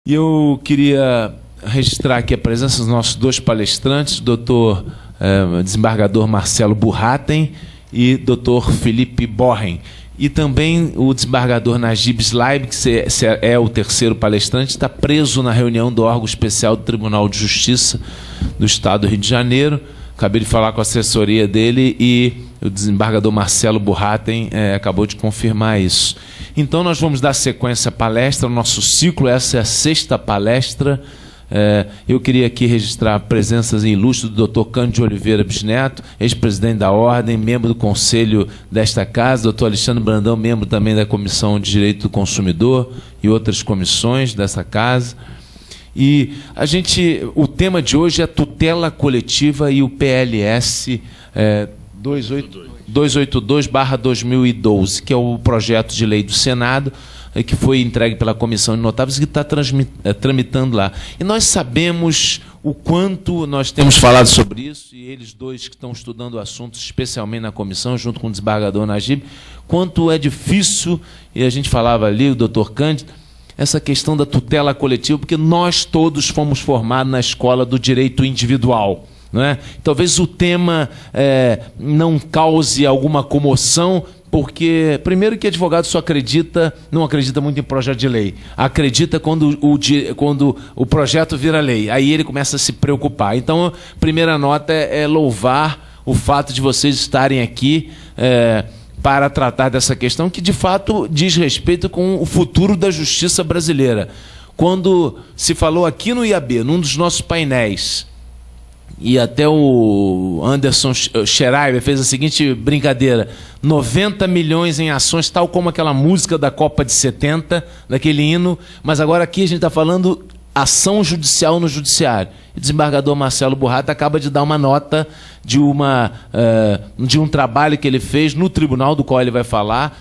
E eu queria registrar aqui a presença dos nossos dois palestrantes, doutor desembargador Marcelo Burratem e doutor Felipe Borren. E também o desembargador Najib Slaib, que é o terceiro palestrante, está preso na reunião do órgão especial do Tribunal de Justiça do Estado do Rio de Janeiro. Acabei de falar com a assessoria dele e o desembargador Marcelo Burratem acabou de confirmar isso. Então, nós vamos dar sequência à palestra, ao nosso ciclo. Essa é a sexta palestra. Eu queria aqui registrar presenças ilustres do Dr. Cândido Oliveira Bisneto, ex-presidente da Ordem, membro do Conselho desta Casa, Dr. Alexandre Brandão, membro também da Comissão de Direito do Consumidor e outras comissões dessa Casa. E o tema de hoje é a tutela coletiva e o PLS 282/2012, que é o projeto de lei do Senado, que foi entregue pela Comissão de Notáveis e que está tramitando lá. E nós sabemos o quanto nós temos falado sobre isso, e eles dois que estão estudando o assunto, especialmente na comissão, junto com o desembargador Najib, quanto é difícil, e a gente falava ali, o doutor Cândido, essa questão da tutela coletiva, porque nós todos fomos formados na escola do direito individual. Não é? Talvez o tema não cause alguma comoção, porque, primeiro, que advogado só não acredita muito em projeto de lei. Acredita quando o projeto vira lei. Aí ele começa a se preocupar. Então, a primeira nota é louvar o fato de vocês estarem aqui para tratar dessa questão, que, de fato, diz respeito com o futuro da justiça brasileira. Quando se falou aqui no IAB, num dos nossos painéis, e até o Anderson Schreiber fez a seguinte brincadeira: 90 milhões em ações, tal como aquela música da Copa de 70, daquele hino, mas agora aqui a gente está falando ação judicial no judiciário. O desembargador Marcelo Burratem acaba de dar uma nota de um trabalho que ele fez no tribunal, do qual ele vai falar,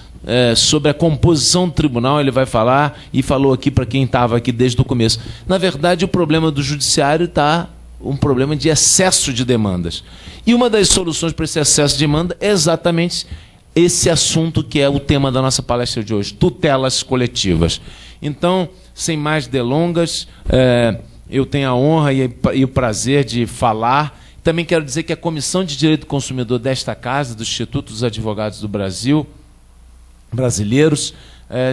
sobre a composição do tribunal. Ele vai falar, e falou aqui para quem estava aqui desde o começo. Na verdade, o problema do judiciário está um problema de excesso de demandas. E uma das soluções para esse excesso de demanda é exatamente esse assunto que é o tema da nossa palestra de hoje: tutelas coletivas. Então, sem mais delongas, eu tenho a honra e o prazer de falar. Também quero dizer que a Comissão de Direito do Consumidor desta Casa, do Instituto dos Advogados do Brasil, brasileiros,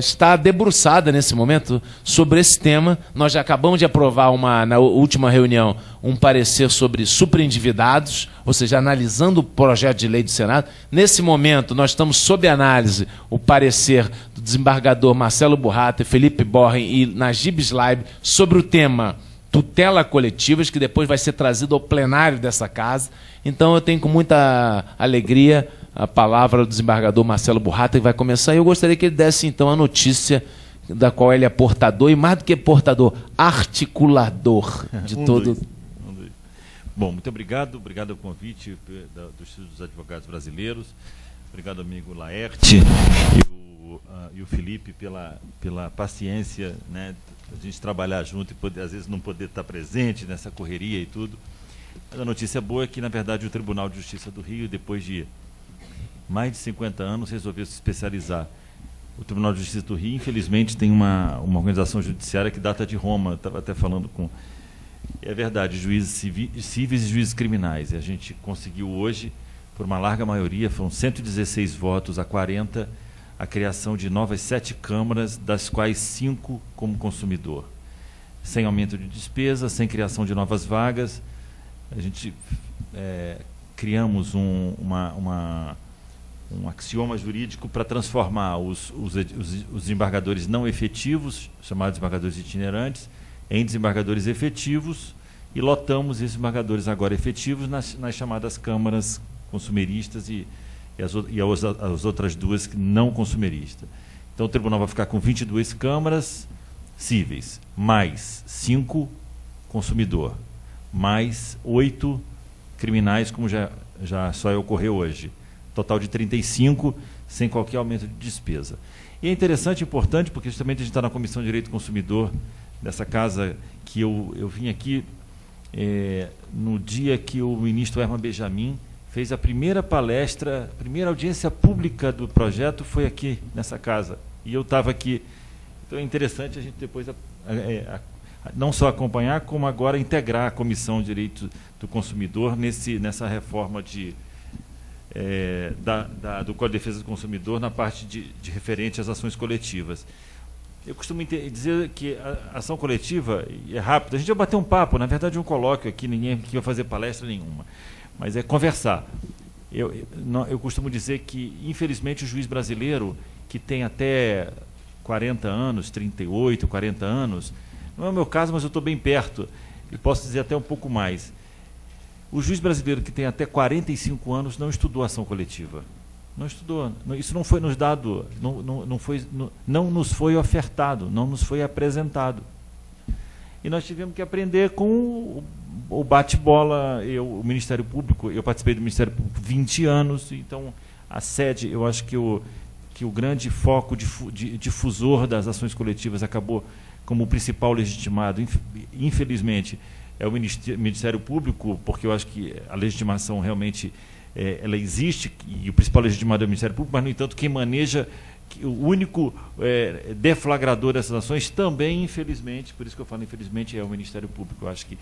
está debruçada nesse momento sobre esse tema. Nós já acabamos de aprovar, na última reunião, um parecer sobre superendividados, ou seja, analisando o projeto de lei do Senado. Nesse momento, nós estamos sob análise o parecer do desembargador Marcelo Burratem, Felipe Borren e Najib Slaib sobre o tema tutela coletivas, que depois vai ser trazido ao plenário dessa Casa. Então, eu tenho com muita alegria a palavra do desembargador Marcelo Burratem, que vai começar. E eu gostaria que ele desse, então, a notícia da qual ele é portador, e mais do que portador, articulador de todo... Bom, muito obrigado. Obrigado ao convite do Instituto dos Advogados Brasileiros. Obrigado, amigo Laerte e o Felipe pela paciência, né, a gente trabalhar junto e poder, às vezes, não poder estar presente nessa correria e tudo. Mas a notícia boa é que, na verdade, o Tribunal de Justiça do Rio, depois de mais de 50 anos, resolveu se especializar. O Tribunal de Justiça do Rio, infelizmente, tem uma organização judiciária que data de Roma. Estava até falando com... É verdade, juízes cíveis e juízes criminais. E a gente conseguiu hoje, por uma larga maioria, foram 116 votos a 40, a criação de novas 7 câmaras, das quais 5 como consumidor. Sem aumento de despesa, sem criação de novas vagas. A gente criamos um axioma jurídico para transformar os desembargadores não efetivos, chamados desembargadores itinerantes, em desembargadores efetivos, e lotamos esses desembargadores agora efetivos nas chamadas câmaras consumeristas e as outras 2 não consumeristas. Então, o tribunal vai ficar com 22 câmaras cíveis, mais 5 consumidor, mais 8 criminais, como já só ocorreu hoje. Total de 35, sem qualquer aumento de despesa. E é interessante e importante, porque justamente a gente está na Comissão de Direito do Consumidor dessa Casa, que eu vim aqui no dia que o ministro Herman Benjamin fez a primeira palestra, a primeira audiência pública do projeto foi aqui nessa Casa. E eu estava aqui. Então é interessante a gente depois não só acompanhar, como agora integrar a Comissão de Direito do Consumidor nessa reforma do Código de Defesa do Consumidor na parte de referente às ações coletivas. Eu costumo dizer que a ação coletiva é rápida. A gente vai bater um papo, na verdade um colóquio aqui, ninguém aqui vai fazer palestra nenhuma, mas é conversar. Eu costumo dizer que, infelizmente, o juiz brasileiro, que tem até 40 anos, 38, 40 anos, não é o meu caso, mas eu estou bem perto, e posso dizer até um pouco mais. O juiz brasileiro que tem até 45 anos não estudou ação coletiva. Não estudou. Isso não foi nos dado, não nos foi ofertado, não nos foi apresentado. E nós tivemos que aprender com o bate-bola. O Ministério Público, eu participei do Ministério Público 20 anos, então a sede, eu acho que o grande foco difusor das ações coletivas acabou como o principal legitimado, infelizmente, é o Ministério Público, porque eu acho que a legitimação realmente ela existe, e o principal legitimado é o Ministério Público, mas, no entanto, quem maneja, o único deflagrador dessas ações também, infelizmente, por isso que eu falo infelizmente, é o Ministério Público. Eu acho que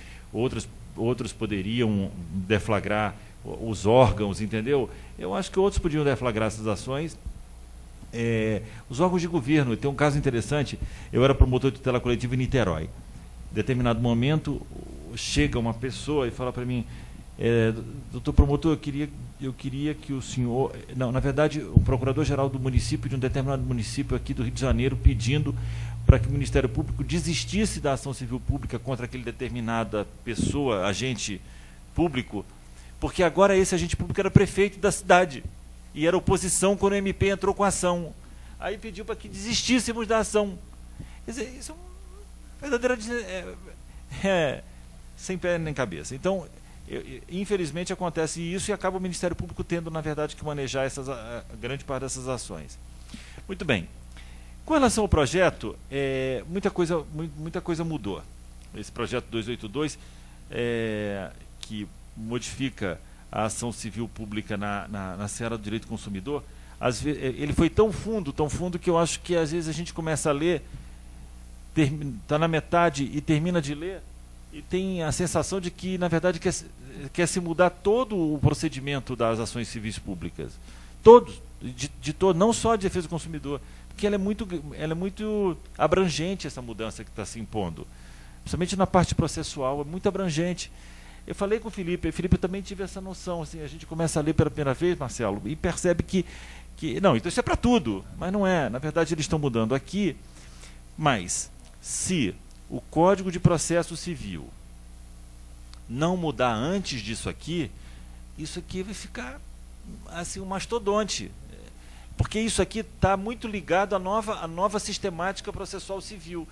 outros poderiam deflagrar os órgãos, entendeu? Eu acho que outros podiam deflagrar essas ações. Os órgãos de governo, tem um caso interessante, eu era promotor de tutela coletiva em Niterói. Em determinado momento, chega uma pessoa e fala para mim, doutor promotor, eu queria que o senhor... Não, na verdade, o procurador-geral do município, de um determinado município aqui do Rio de Janeiro, pedindo para que o Ministério Público desistisse da ação civil pública contra aquele determinada pessoa, agente público, porque agora esse agente público era prefeito da cidade e era oposição quando o MP entrou com a ação. Aí pediu para que desistíssemos da ação. Quer dizer, isso é uma verdadeira... sem pé nem cabeça. Então, infelizmente acontece isso e acaba o Ministério Público tendo, na verdade, que manejar a grande parte dessas ações. Muito bem. Com relação ao projeto, muita coisa mudou. Esse projeto 282, que modifica a ação civil pública na seara do direito do consumidor, ele foi tão fundo que eu acho que às vezes a gente começa a ler, está na metade e termina de ler, e tem a sensação de que, na verdade, quer se mudar todo o procedimento das ações civis públicas. Todos, não só a defesa do consumidor, porque ela é muito abrangente, essa mudança que está se impondo. Principalmente na parte processual, é muito abrangente. Eu falei com o Felipe também tive essa noção. Assim, a gente começa a ler pela primeira vez, Marcelo, e percebe que não, então isso é para tudo, mas não é. Na verdade, eles estão mudando aqui, mas se o Código de Processo Civil não mudar antes disso aqui, isso aqui vai ficar assim, um mastodonte. Porque isso aqui está muito ligado à nova sistemática processual civil,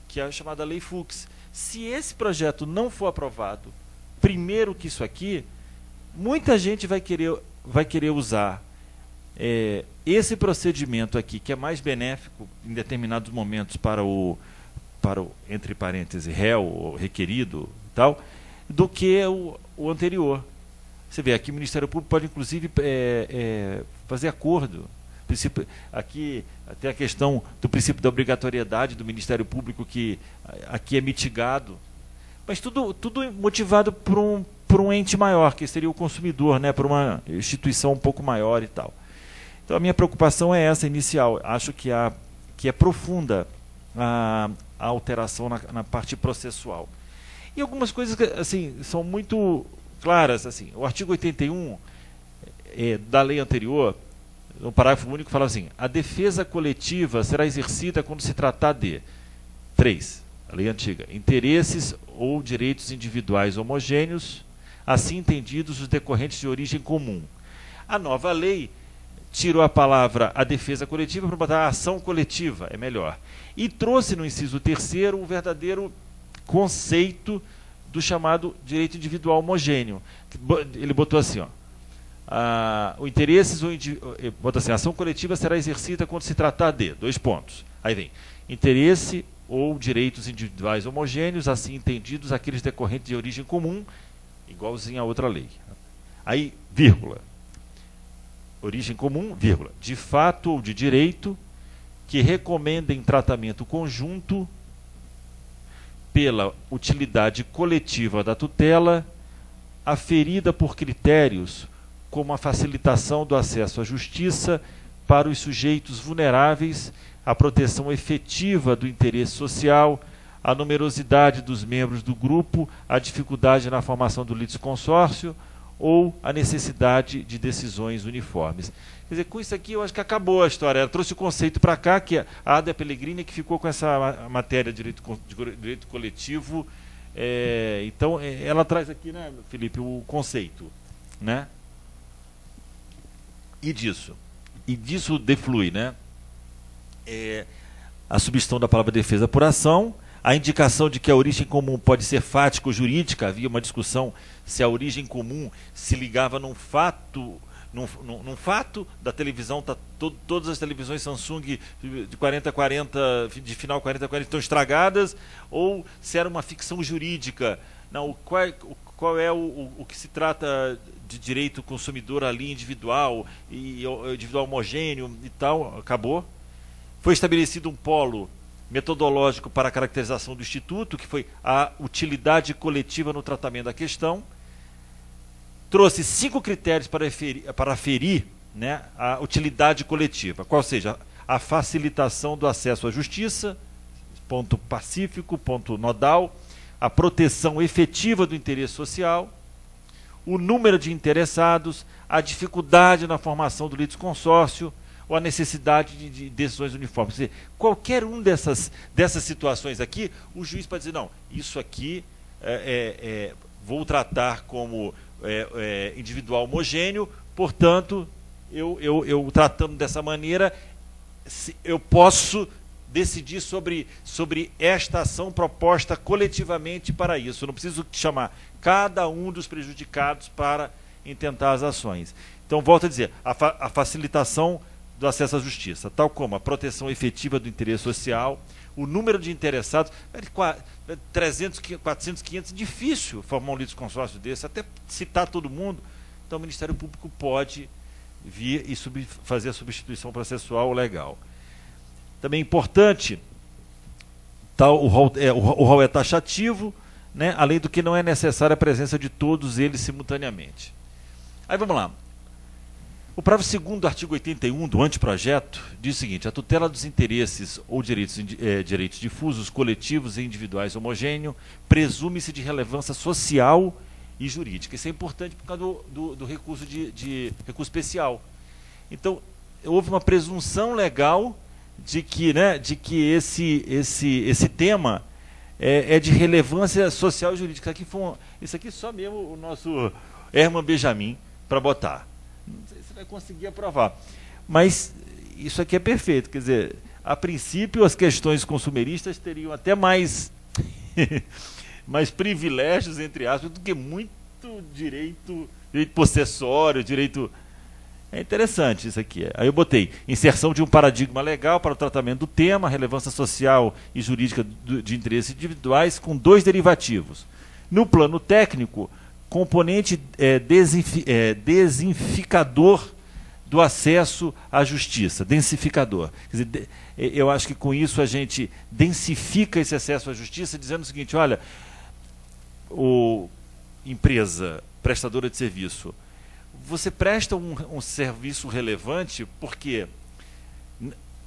que é a chamada Lei Fux. Se esse projeto não for aprovado primeiro que isso aqui, muita gente vai querer usar esse procedimento aqui, que é mais benéfico em determinados momentos para o entre parênteses, réu ou requerido e tal, do que o anterior. Você vê, aqui o Ministério Público pode, inclusive, fazer acordo. Aqui até a questão do princípio da obrigatoriedade do Ministério Público, que aqui é mitigado. Mas tudo motivado por um ente maior, que seria o consumidor, né, por uma instituição um pouco maior e tal. Então, a minha preocupação é essa inicial. Acho que é profunda a alteração na parte processual. E algumas coisas que, assim, são muito claras. Assim, o artigo 81 da lei anterior, no parágrafo único, fala assim: a defesa coletiva será exercida quando se tratar de 3, a lei antiga, interesses ou direitos individuais homogêneos, assim entendidos os decorrentes de origem comum. A nova lei tirou a palavra a defesa coletiva para botar a ação coletiva, é melhor. E trouxe no inciso 3º o verdadeiro conceito do chamado direito individual homogêneo. Ele botou assim, ó, o interesses ou bota assim, a ação coletiva será exercida quando se tratar de, 2 pontos. Aí vem, interesse ou direitos individuais homogêneos, assim entendidos aqueles decorrentes de origem comum, igualzinho a outra lei. Aí, vírgula. Origem comum, vírgula, de fato ou de direito, que recomendem tratamento conjunto pela utilidade coletiva da tutela, aferida por critérios como a facilitação do acesso à justiça para os sujeitos vulneráveis, a proteção efetiva do interesse social, a numerosidade dos membros do grupo, a dificuldade na formação do litisconsórcio ou a necessidade de decisões uniformes. Quer dizer, com isso aqui eu acho que acabou a história. Ela trouxe o conceito para cá, que a Ada Pellegrini que ficou com essa matéria de direito coletivo. Então, ela traz aqui, né, Felipe, o conceito, né? E disso deflui, né? A substituição da palavra defesa por ação, a indicação de que a origem comum pode ser fática ou jurídica. Havia uma discussão se a origem comum se ligava num fato da televisão. Todas as televisões Samsung de 4040, de final 4040 estão estragadas, ou se era uma ficção jurídica. Não, qual é o que se trata de direito consumidor ali individual, e individual homogêneo e tal. Acabou. Foi estabelecido um polo metodológico para a caracterização do Instituto, que foi a utilidade coletiva no tratamento da questão. Trouxe 5 critérios para aferir, né, a utilidade coletiva, qual seja a facilitação do acesso à justiça, ponto pacífico, ponto nodal, a proteção efetiva do interesse social, o número de interessados, a dificuldade na formação do litisconsórcio, ou a necessidade de decisões uniformes. Quer dizer, qualquer um dessas situações aqui, o juiz pode dizer, não, isso aqui vou tratar como individual homogêneo, portanto, eu tratando dessa maneira, eu posso decidir sobre esta ação proposta coletivamente para isso. Eu não preciso chamar cada um dos prejudicados para intentar as ações. Então, volto a dizer, a facilitação do acesso à justiça, tal como a proteção efetiva do interesse social, o número de interessados, 300, 400, 500, difícil formar um litisconsórcio desse, até citar todo mundo. Então o Ministério Público pode vir e fazer a substituição processual legal. Também importante, o rol é taxativo, né, além do que não é necessária a presença de todos eles simultaneamente. Aí vamos lá. O parágrafo 2º do artigo 81 do anteprojeto diz o seguinte: a tutela dos interesses ou direitos difusos, coletivos e individuais homogêneos presume-se de relevância social e jurídica. Isso é importante por causa do recurso de recurso especial. Então, houve uma presunção legal de que esse tema é de relevância social e jurídica. Isso aqui só mesmo o nosso Herman Benjamin para botar. Não sei se vai conseguir aprovar. Mas isso aqui é perfeito. Quer dizer, a princípio, as questões consumeristas teriam até mais privilégios, entre aspas, do que muito direito possessório, direito... É interessante isso aqui. Aí eu botei inserção de um paradigma legal para o tratamento do tema, relevância social e jurídica de interesses individuais, com 2 derivativos. No plano técnico, componente densificador do acesso à justiça, densificador. Quer dizer, eu acho que com isso a gente densifica esse acesso à justiça, dizendo o seguinte: olha, empresa prestadora de serviço, você presta um serviço relevante porque,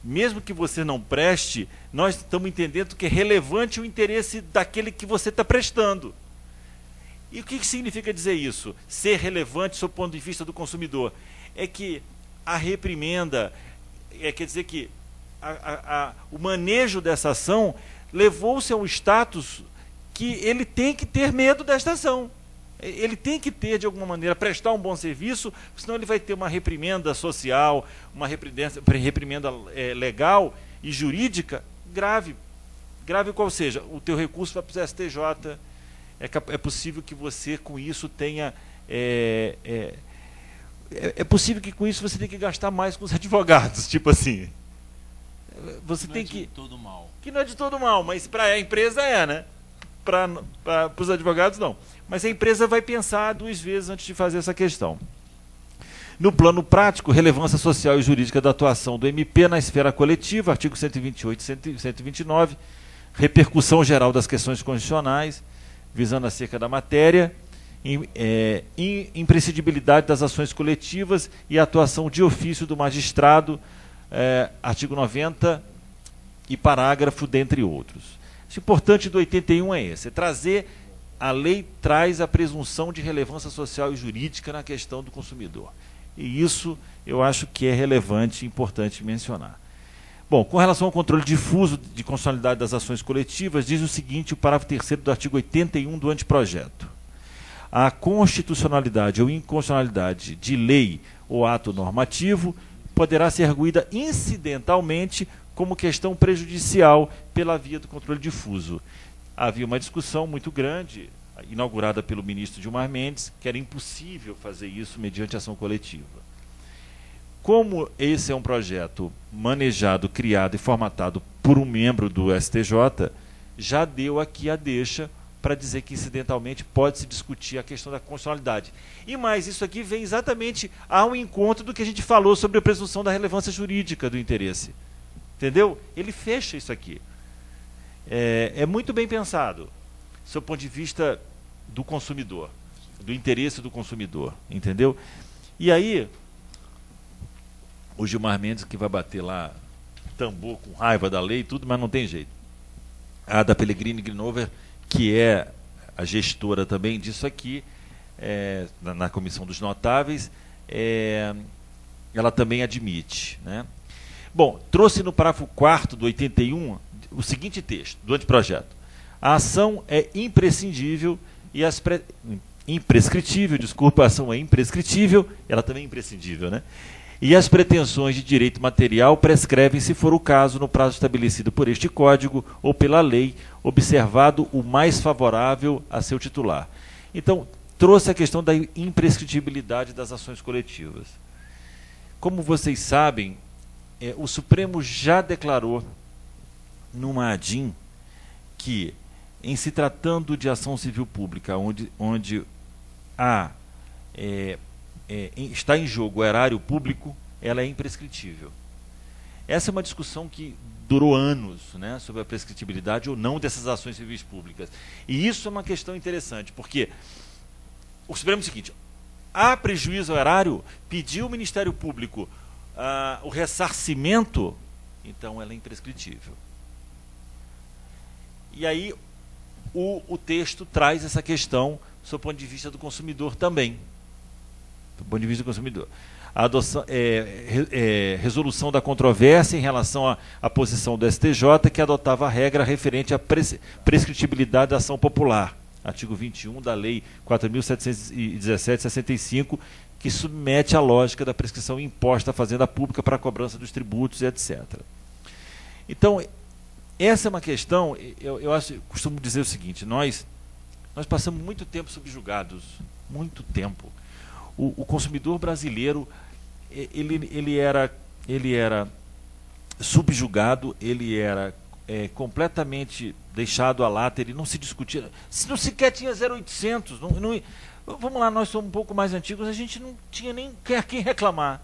mesmo que você não preste, nós estamos entendendo que é relevante o interesse daquele que você está prestando. E o que significa dizer isso? Ser relevante sob o ponto de vista do consumidor. É que a reprimenda, quer dizer que o manejo dessa ação levou-se a um status que ele tem que ter medo desta ação. Ele tem que ter, de alguma maneira, prestar um bom serviço, senão ele vai ter uma reprimenda social, uma reprimenda legal e jurídica grave. Grave qual seja, o teu recurso vai para o STJ. É possível que você, com isso, tenha... É possível que, com isso, você tenha que gastar mais com os advogados, tipo assim. Você tem que... Não é de todo mal. Que não é de todo mal, mas para a empresa né? Para os advogados, não. Mas a empresa vai pensar 2 vezes antes de fazer essa questão. No plano prático, relevância social e jurídica da atuação do MP na esfera coletiva, artigo 128 e 129, repercussão geral das questões constitucionais, visando acerca da matéria, imprescindibilidade das ações coletivas e atuação de ofício do magistrado, artigo 90 e parágrafo, dentre outros. O importante do 81 é esse, trazer, a lei traz a presunção de relevância social e jurídica na questão do consumidor. E isso eu acho que é relevante e importante mencionar. Bom, com relação ao controle difuso de constitucionalidade das ações coletivas, diz o seguinte, o parágrafo 3º do artigo 81 do anteprojeto. A constitucionalidade ou inconstitucionalidade de lei ou ato normativo poderá ser arguída incidentalmente como questão prejudicial pela via do controle difuso. Havia uma discussão muito grande, inaugurada pelo ministro Gilmar Mendes, que era impossível fazer isso mediante ação coletiva. Como esse é um projeto manejado, criado e formatado por um membro do STJ, já deu aqui a deixa para dizer que incidentalmente pode-se discutir a questão da constitucionalidade. E mais, isso aqui vem exatamente ao encontro do que a gente falou sobre a presunção da relevância jurídica do interesse. Entendeu? Ele fecha isso aqui. É muito bem pensado, do seu ponto de vista do consumidor, do interesse do consumidor. Entendeu? E aí, o Gilmar Mendes, que vai bater lá tambor com raiva da lei e tudo, mas não tem jeito. A Ada Pellegrini Grinover, que é a gestora também disso aqui, na Comissão dos Notáveis, ela também admite. Né? Bom, trouxe no parágrafo 4º do 81 o seguinte texto do anteprojeto. A ação é imprescindível e imprescritível, desculpa, a ação é imprescritível, ela também é imprescindível, né? E as pretensões de direito material prescrevem, se for o caso, no prazo estabelecido por este Código ou pela lei, observado o mais favorável a seu titular. Então, trouxe a questão da imprescritibilidade das ações coletivas. Como vocês sabem, o Supremo já declarou numa ADIM que, em se tratando de ação civil pública, onde está em jogo o erário público, ela é imprescritível. Essa é uma discussão que durou anos, né, sobre a prescritibilidade ou não dessas ações civis públicas. E isso é uma questão interessante, porque o Supremo é o seguinte: há prejuízo ao erário, pediu o Ministério Público o ressarcimento, então ela é imprescritível. E aí o texto traz essa questão do ponto de vista do consumidor também. Do ponto de vista do consumidor. A adoção, resolução da controvérsia em relação à posição do STJ, que adotava a regra referente à prescritibilidade da ação popular, artigo 21 da Lei 4.717/65, que submete a lógica da prescrição imposta à Fazenda Pública para a cobrança dos tributos, etc. Então, essa é uma questão, costumo dizer o seguinte, nós passamos muito tempo subjugados, muito tempo. O consumidor brasileiro, ele era subjugado, ele era completamente deixado à lata, ele não se discutia, não sequer tinha 0800, vamos lá, nós somos um pouco mais antigos, a gente não tinha nem a quem reclamar.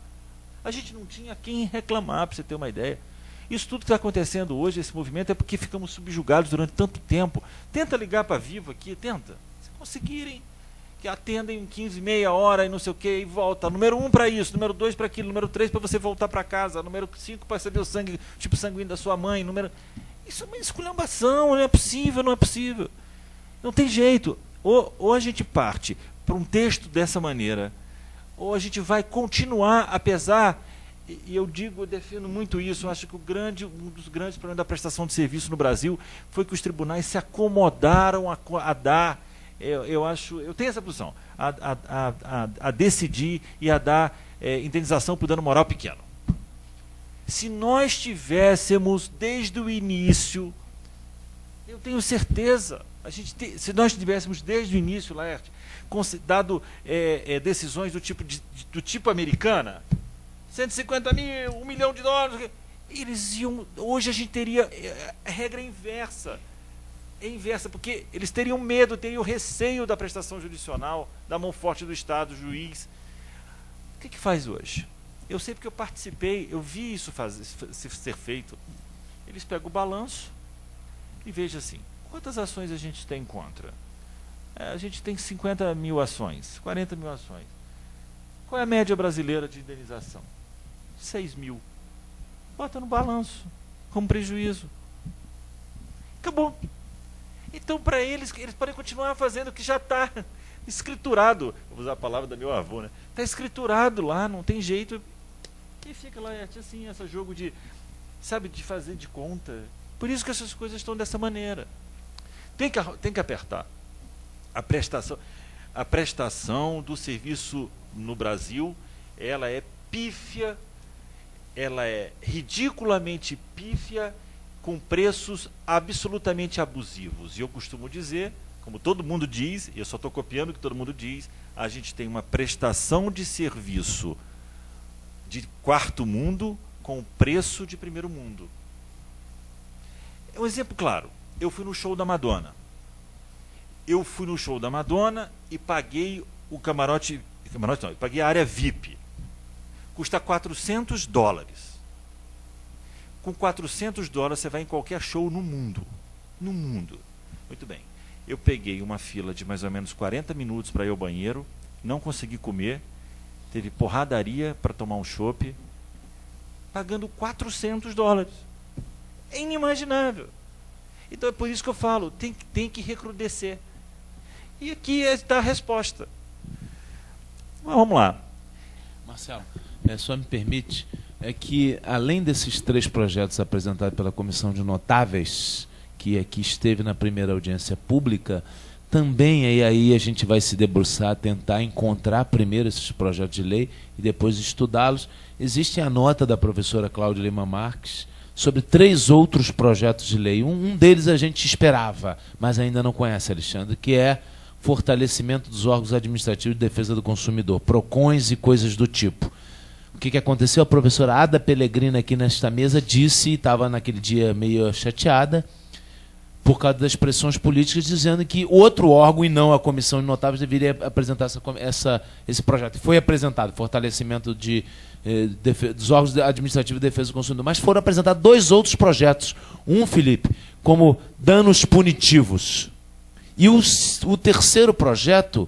A gente não tinha a quem reclamar, para você ter uma ideia. Isso tudo que está acontecendo hoje, esse movimento, é porque ficamos subjugados durante tanto tempo. Tenta ligar para a Vivo aqui, tenta. Se conseguirem, que atendem em 15, meia hora e não sei o que, e volta. Número 1 para isso, número 2 para aquilo, número 3 para você voltar para casa, número 5 para saber o sangue, tipo sanguíneo da sua mãe, Isso é uma esculhambação, não é possível, não é possível. Não tem jeito. Ou a gente parte para um texto dessa maneira, ou a gente vai continuar, apesar, e eu defendo muito isso, eu acho que um dos grandes problemas da prestação de serviço no Brasil foi que os tribunais se acomodaram a dar, eu tenho essa posição, a decidir e a dar indenização por dano moral pequeno. Se nós tivéssemos desde o início, eu tenho certeza, se nós tivéssemos desde o início, Laerte, dado decisões do tipo americana, 150 mil, $1 milhão, eles iam, hoje a gente teria a regra inversa. É inversa, porque eles teriam medo, teriam receio da prestação judicial, da mão forte do Estado, do juiz. O que faz hoje? Eu sei porque eu participei, eu vi isso ser feito. Eles pegam o balanço e veja assim, quantas ações a gente tem contra? A gente tem 50 mil ações, 40 mil ações. Qual é a média brasileira de indenização? 6 mil. Bota no balanço, como prejuízo. Acabou. Então, para eles podem continuar fazendo o que já está escriturado. Vou usar a palavra do meu avô, né? Está escriturado lá, não tem jeito. E fica lá, assim, esse jogo de, sabe, de fazer de conta. Por isso que essas coisas estão dessa maneira. Tem que apertar. A prestação do serviço no Brasil, ela é pífia, ela é ridiculamente pífia, com preços absolutamente abusivos. E eu costumo dizer, como todo mundo diz, e eu só estou copiando o que todo mundo diz, a gente tem uma prestação de serviço de quarto mundo com preço de primeiro mundo. Um exemplo claro, eu fui no show da Madonna. Eu fui no show da Madonna e paguei o camarote não, eu paguei a área VIP. Custa $400. Com $400 você vai em qualquer show no mundo. No mundo. Muito bem. Eu peguei uma fila de mais ou menos 40 minutos para ir ao banheiro, não consegui comer, teve porradaria para tomar um chopp, pagando $400. É inimaginável. Então é por isso que eu falo, tem que recrudescer. E aqui está a resposta. Mas vamos lá. Marcelo, só me permite, é que além desses 3 projetos apresentados pela Comissão de Notáveis, que aqui esteve na primeira audiência pública, também aí a gente vai se debruçar, tentar encontrar primeiro esses projetos de lei e depois estudá-los. Existe a nota da professora Cláudia Lima Marques sobre 3 outros projetos de lei. Um deles a gente esperava, mas ainda não conhece, Alexandre, que é fortalecimento dos órgãos administrativos de defesa do consumidor, PROCONs e coisas do tipo. O que aconteceu? A professora Ada Pellegrina aqui nesta mesa disse, estava naquele dia meio chateada, por causa das pressões políticas, dizendo que outro órgão, e não a Comissão de Notáveis, deveria apresentar esse projeto. Foi apresentado, fortalecimento dos órgãos administrativos de defesa do consumidor, mas foram apresentados 2 outros projetos. Um, Felipe, como danos punitivos. E o 3º projeto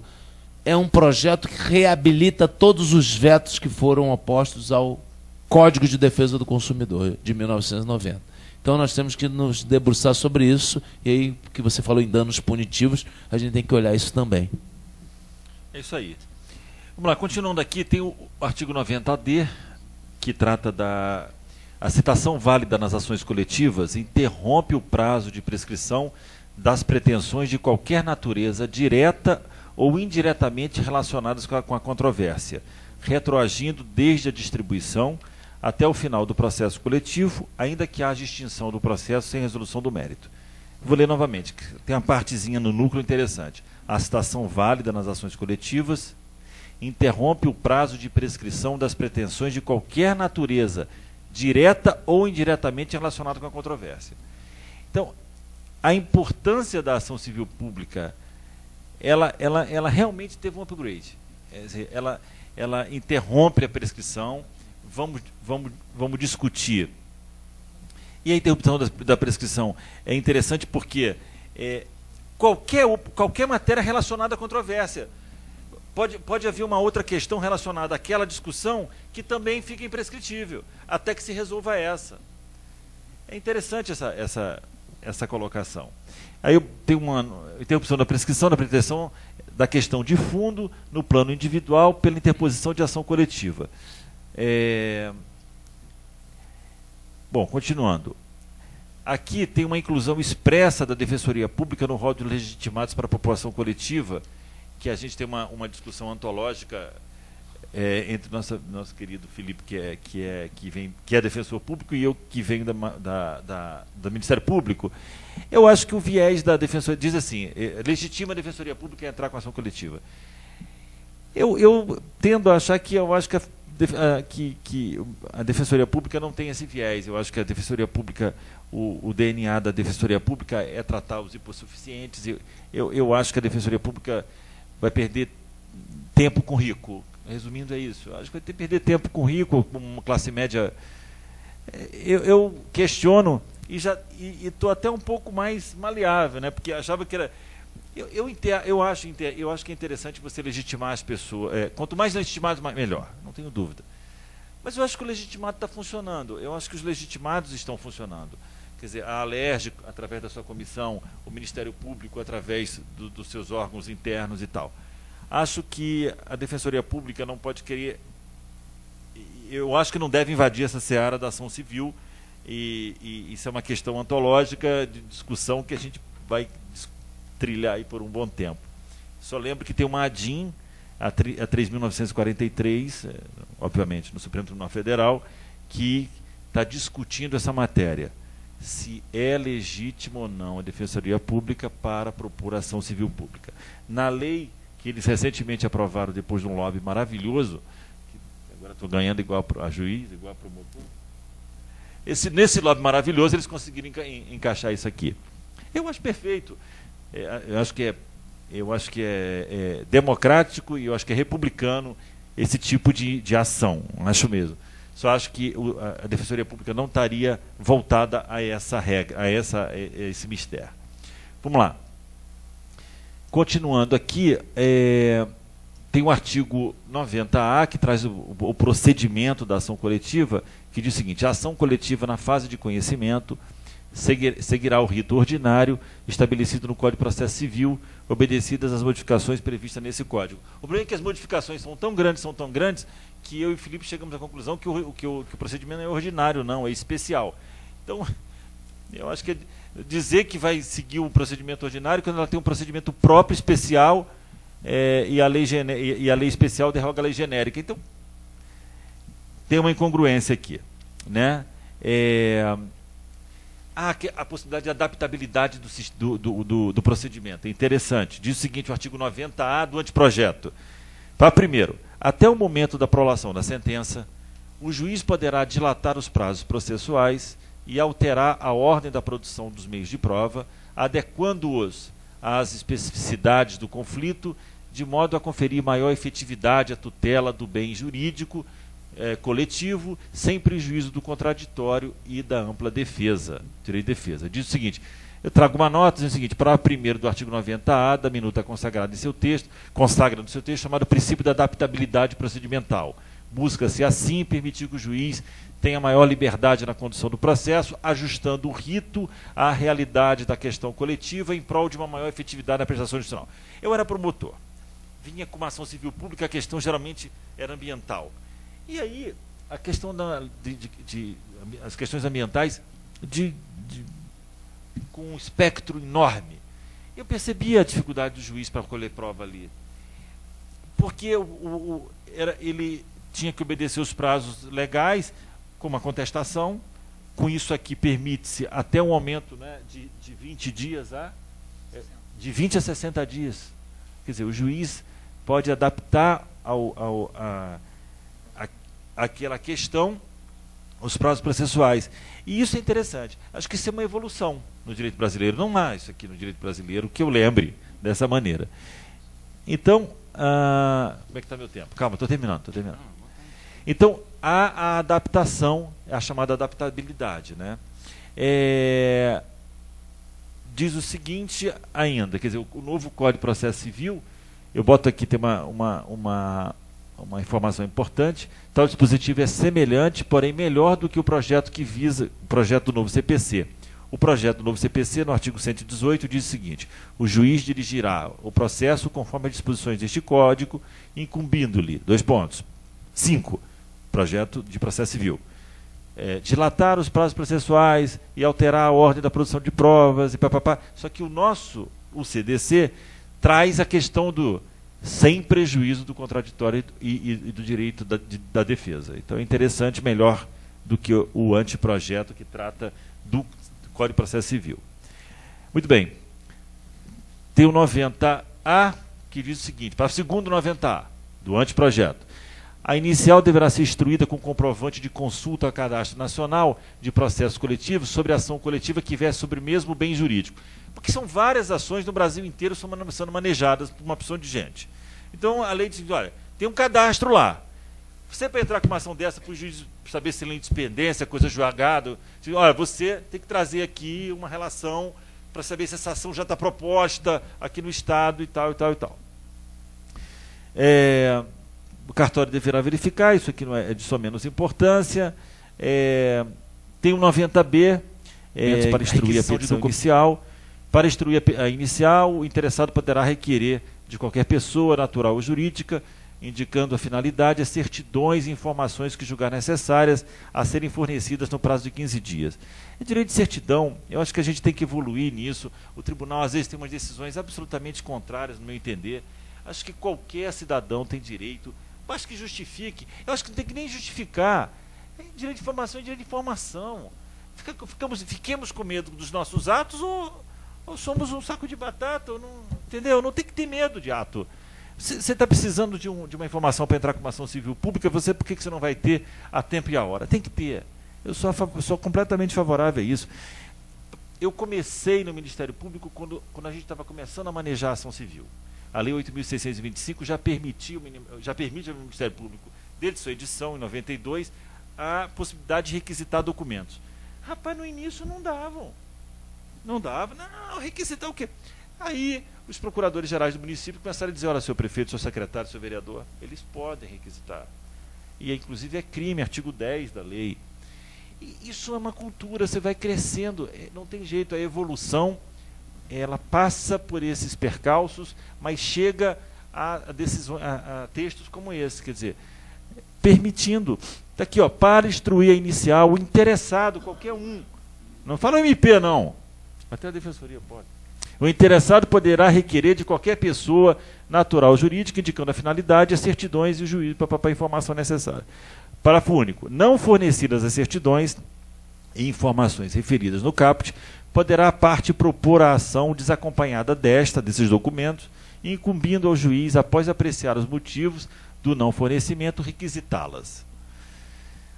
é um projeto que reabilita todos os vetos que foram opostos ao Código de Defesa do Consumidor, de 1990. Então nós temos que nos debruçar sobre isso, e aí, que você falou em danos punitivos, a gente tem que olhar isso também. É isso aí. Vamos lá, continuando aqui, tem o artigo 90-D, que trata da citação válida nas ações coletivas, interrompe o prazo de prescrição das pretensões de qualquer natureza, direta ou indiretamente relacionadas com a controvérsia, retroagindo desde a distribuição até o final do processo coletivo, ainda que haja extinção do processo sem resolução do mérito. Vou ler novamente, tem uma partezinha no núcleo interessante. A citação válida nas ações coletivas interrompe o prazo de prescrição das pretensões de qualquer natureza, direta ou indiretamente relacionada com a controvérsia. Então, a importância da ação civil pública, ela realmente teve um upgrade. Ela interrompe a prescrição, vamos discutir. E a interrupção da prescrição é interessante porque qualquer matéria relacionada à controvérsia, pode haver uma outra questão relacionada àquela discussão que também fica imprescritível, até que se resolva essa. É interessante essa colocação. Aí eu tenho uma interrupção da prescrição, da pretensão da questão de fundo no plano individual pela interposição de ação coletiva. Bom, continuando. Aqui tem uma inclusão expressa da Defensoria Pública no rol de legitimados para a população coletiva, que a gente tem uma discussão antológica entre nosso querido Felipe, que é defensor público, e eu, que venho do Ministério Público. Eu acho que o viés da Defensoria diz assim, legitima a Defensoria Pública a entrar com ação coletiva. Eu tendo a achar que a Defensoria Pública não tem esse viés. Eu acho que a Defensoria Pública, o DNA da Defensoria Pública é tratar os hipossuficientes. Eu acho que a Defensoria Pública vai perder tempo com rico. Resumindo, é isso. Eu acho que vai perder tempo com rico, com uma classe média. Eu questiono, e estou até um pouco mais maleável, né? Porque achava que era... Eu acho que é interessante você legitimar as pessoas. Quanto mais legitimados, melhor, não tenho dúvida. Mas eu acho que o legitimado está funcionando. Eu acho que os legitimados estão funcionando. Quer dizer, a Alerj, através da sua comissão, o Ministério Público, através dos seus órgãos internos e tal. Acho que a Defensoria Pública não pode querer... Eu acho que não deve invadir essa seara da ação civil, e isso é uma questão antológica de discussão que a gente vai trilhar aí por um bom tempo. Só lembro que tem uma ADIM, a 3.943, obviamente, no Supremo Tribunal Federal, que está discutindo essa matéria. Se é legítimo ou não a Defensoria Pública para propor ação civil pública. Na lei que eles recentemente aprovaram, depois de um lobby maravilhoso, que agora estou ganhando igual a juiz, igual a promotor, nesse lobby maravilhoso eles conseguiram encaixar isso aqui. Eu acho perfeito. Eu acho que é democrático e eu acho que é republicano esse tipo de ação. Acho mesmo. Só acho que a Defensoria Pública não estaria voltada a essa regra, a esse mistério. Vamos lá. Continuando aqui, tem o artigo 90A, que traz o procedimento da ação coletiva, que diz o seguinte: a ação coletiva na fase de conhecimento seguirá o rito ordinário estabelecido no Código de Processo Civil, obedecidas as modificações previstas nesse Código. O problema é que as modificações são tão grandes, que eu e o Felipe chegamos à conclusão que o procedimento não é ordinário, não, é especial. Então, eu acho que dizer que vai seguir o procedimento ordinário quando ela tem um procedimento próprio, especial, e a lei especial derroga a lei genérica. Então, tem uma incongruência aqui, né? A possibilidade de adaptabilidade do procedimento. É interessante. Diz o seguinte, o artigo 90A do anteprojeto. Para primeiro, até o momento da prolação da sentença, o juiz poderá dilatar os prazos processuais e alterar a ordem da produção dos meios de prova, adequando-os às especificidades do conflito, de modo a conferir maior efetividade à tutela do bem jurídico coletivo, sem prejuízo do contraditório e da ampla defesa, direito de defesa. Diz o seguinte, eu trago uma nota dizendo o seguinte: parágrafo primeiro do artigo 90A da minuta consagra no seu texto, chamado princípio da adaptabilidade procedimental. Busca-se assim permitir que o juiz tenha maior liberdade na condução do processo, ajustando o rito à realidade da questão coletiva em prol de uma maior efetividade na prestação judicial. Eu era promotor, vinha com uma ação civil pública, a questão geralmente era ambiental. E aí, a questão as questões ambientais com um espectro enorme. Eu percebi a dificuldade do juiz para colher prova ali. Porque ele tinha que obedecer os prazos legais, como a contestação. Com isso aqui permite-se até um aumento, né, de 20 dias de 20 a 60 dias. Quer dizer, o juiz pode adaptar aquela questão, os prazos processuais. E isso é interessante. Acho que isso é uma evolução no direito brasileiro. Não há isso aqui no direito brasileiro que eu lembre dessa maneira. Então, como é que está meu tempo? Calma, estou terminando. Então, há a adaptação, a chamada adaptabilidade, né? Diz o seguinte ainda, quer dizer, o novo Código de Processo Civil, eu boto aqui, tem uma informação importante: tal dispositivo é semelhante, porém melhor do que o projeto que visa, o projeto do novo CPC. O projeto do novo CPC, no artigo 118, diz o seguinte: o juiz dirigirá o processo conforme as disposições deste código, incumbindo-lhe, 5, projeto de processo civil, dilatar os prazos processuais e alterar a ordem da produção de provas, e papapá. Só que o CDC, traz a questão do sem prejuízo do contraditório e do direito da defesa. Então é interessante, melhor do que o anteprojeto que trata do Código de Processo Civil. Muito bem. Tem o 90A, que diz o seguinte: para o segundo 90A, do anteprojeto, a inicial deverá ser instruída com comprovante de consulta ao Cadastro Nacional de Processos Coletivos sobre a ação coletiva que verse sobre o mesmo bem jurídico. Porque são várias ações no Brasil inteiro sendo manejadas por uma opção de gente. Então, a lei diz, olha, tem um cadastro lá. Você, para entrar com uma ação dessa, para o juiz saber se ele é indispendência, coisa julgada, olha, você tem que trazer aqui uma relação para saber se essa ação já está proposta aqui no Estado e tal, e tal, e tal. O cartório deverá verificar, isso aqui não é de só menos importância. Tem o 90B, para instruir a petição inicial. Para instruir a inicial, o interessado poderá requerer de qualquer pessoa, natural ou jurídica, indicando a finalidade, as certidões e informações que julgar necessárias a serem fornecidas no prazo de 15 dias. E direito de certidão, eu acho que a gente tem que evoluir nisso. O tribunal, às vezes, tem umas decisões absolutamente contrárias, no meu entender. Acho que qualquer cidadão tem direito, basta que justifique. Eu acho que não tem que nem justificar. Direito de informação é direito de informação. Fiquemos com medo dos nossos atos ou somos um saco de batata, ou não, entendeu? Não tem que ter medo de ato. Você está precisando de uma informação para entrar com uma ação civil pública, por que você não vai ter a tempo e a hora? Tem que ter. Eu sou completamente favorável a isso. Eu comecei no Ministério Público quando a gente estava começando a manejar a ação civil. A Lei 8.625 já permite ao Ministério Público, desde sua edição, em 92, a possibilidade de requisitar documentos. Rapaz, no início não davam. Não dava. Não, requisitar o quê? Aí os procuradores gerais do município começaram a dizer, olha, seu prefeito, seu secretário, seu vereador, eles podem requisitar. E inclusive é crime, artigo 10 da lei. E isso é uma cultura, você vai crescendo, não tem jeito, a evolução, ela passa por esses percalços, mas chega a textos como esse, quer dizer, permitindo, está aqui, ó, para instruir a inicial, o interessado, qualquer um, não fala MP não, até a defensoria pode. O interessado poderá requerer de qualquer pessoa natural ou jurídica, indicando a finalidade, as certidões e o juízo para a informação necessária. Parágrafo único. Não fornecidas as certidões e informações referidas no caput, poderá a parte propor a ação desacompanhada desses documentos, incumbindo ao juiz, após apreciar os motivos do não fornecimento, requisitá-las.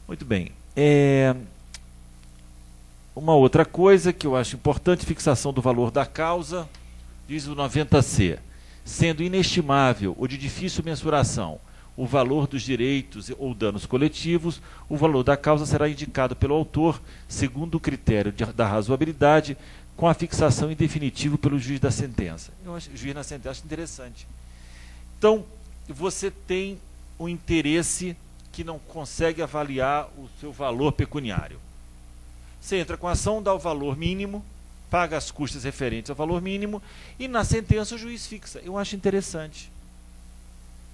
Muito bem. Uma outra coisa que eu acho importante, fixação do valor da causa, diz o 90C, sendo inestimável ou de difícil mensuração o valor dos direitos ou danos coletivos, o valor da causa será indicado pelo autor, segundo o critério da razoabilidade, com a fixação em definitivo pelo juiz da sentença. Eu acho, juiz na sentença, acho interessante. Então, você tem um interesse que não consegue avaliar o seu valor pecuniário. Você entra com a ação, dá o valor mínimo, paga as custas referentes ao valor mínimo e na sentença o juiz fixa. Eu acho interessante.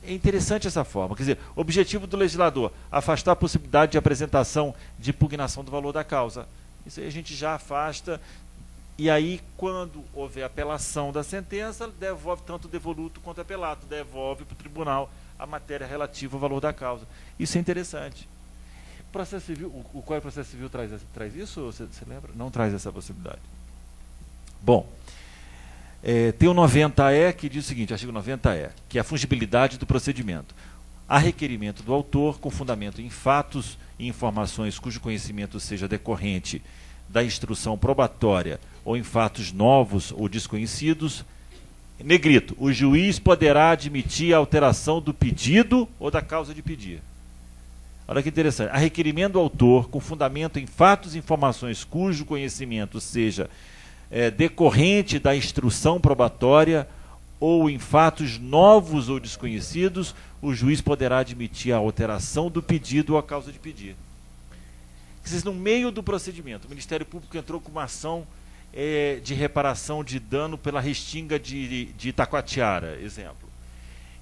É interessante essa forma. Quer dizer, objetivo do legislador, afastar a possibilidade de apresentação de impugnação do valor da causa. Isso aí a gente já afasta. E aí, quando houver apelação da sentença, devolve tanto o devoluto quanto o apelato, devolve para o tribunal a matéria relativa ao valor da causa. Isso é interessante. Processo civil, o Código de Processo Civil traz isso? Você lembra? Não traz essa possibilidade. Bom, tem o 90E que diz o seguinte, artigo 90E, que é a fungibilidade do procedimento. Há requerimento do autor com fundamento em fatos e informações cujo conhecimento seja decorrente da instrução probatória ou em fatos novos ou desconhecidos, negrito, o juiz poderá admitir a alteração do pedido ou da causa de pedir. Olha que interessante. A requerimento do autor, com fundamento em fatos e informações cujo conhecimento seja decorrente da instrução probatória ou em fatos novos ou desconhecidos, o juiz poderá admitir a alteração do pedido ou a causa de pedir. No meio do procedimento, o Ministério Público entrou com uma ação de reparação de dano pela restinga de Itacoatiara, exemplo.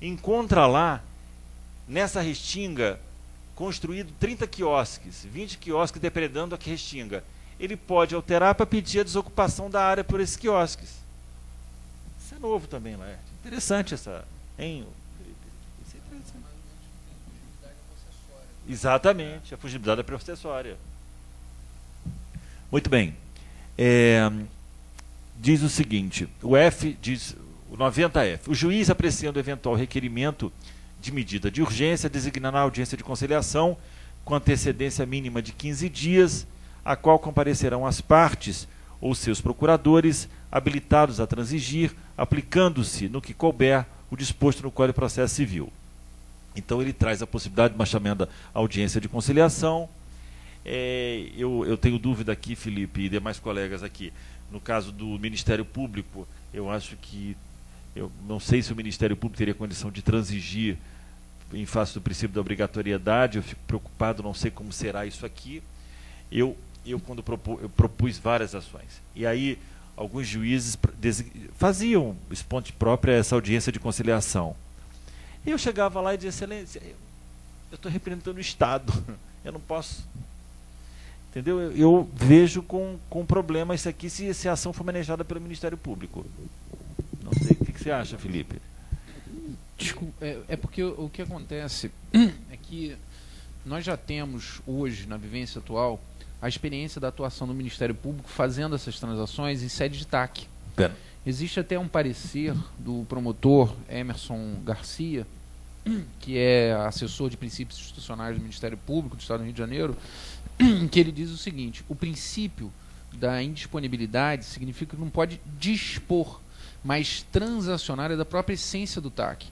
Encontra lá, nessa restinga, construído 30 quiosques, 20 quiosques depredando a restinga. Ele pode alterar para pedir a desocupação da área por esses quiosques. Isso é novo também, lá. Interessante essa... Hein? Isso é interessante. Exatamente, a fungibilidade é processuária. Muito bem. Diz o seguinte, o 90F. O juiz, apreciando eventual requerimento de medida de urgência, designará a audiência de conciliação com antecedência mínima de 15 dias, a qual comparecerão as partes ou seus procuradores habilitados a transigir, aplicando-se, no que couber, o disposto no Código de Processo Civil. Então ele traz a possibilidade de uma chamada audiência de conciliação. Eu tenho dúvida aqui, Felipe, e demais colegas aqui, no caso do Ministério Público, eu acho que, eu não sei se o Ministério Público teria condição de transigir em face do princípio da obrigatoriedade, eu fico preocupado, não sei como será isso aqui. Eu quando eu propus várias ações, e aí alguns juízes faziam esponte própria essa audiência de conciliação. E eu chegava lá e dizia, excelência, eu estou representando o Estado, eu não posso. Entendeu? Eu vejo com problema isso aqui se a ação for manejada pelo Ministério Público. Não sei, o que você acha, Felipe? Desculpa, é porque o que acontece é que nós já temos hoje, na vivência atual, a experiência da atuação do Ministério Público fazendo essas transações em sede de TAC. Pera. Existe até um parecer do promotor Emerson Garcia, que é assessor de princípios institucionais do Ministério Público do Estado do Rio de Janeiro, que ele diz o seguinte: o princípio da indisponibilidade significa que não pode dispor, mas transacionar é da própria essência do TAC.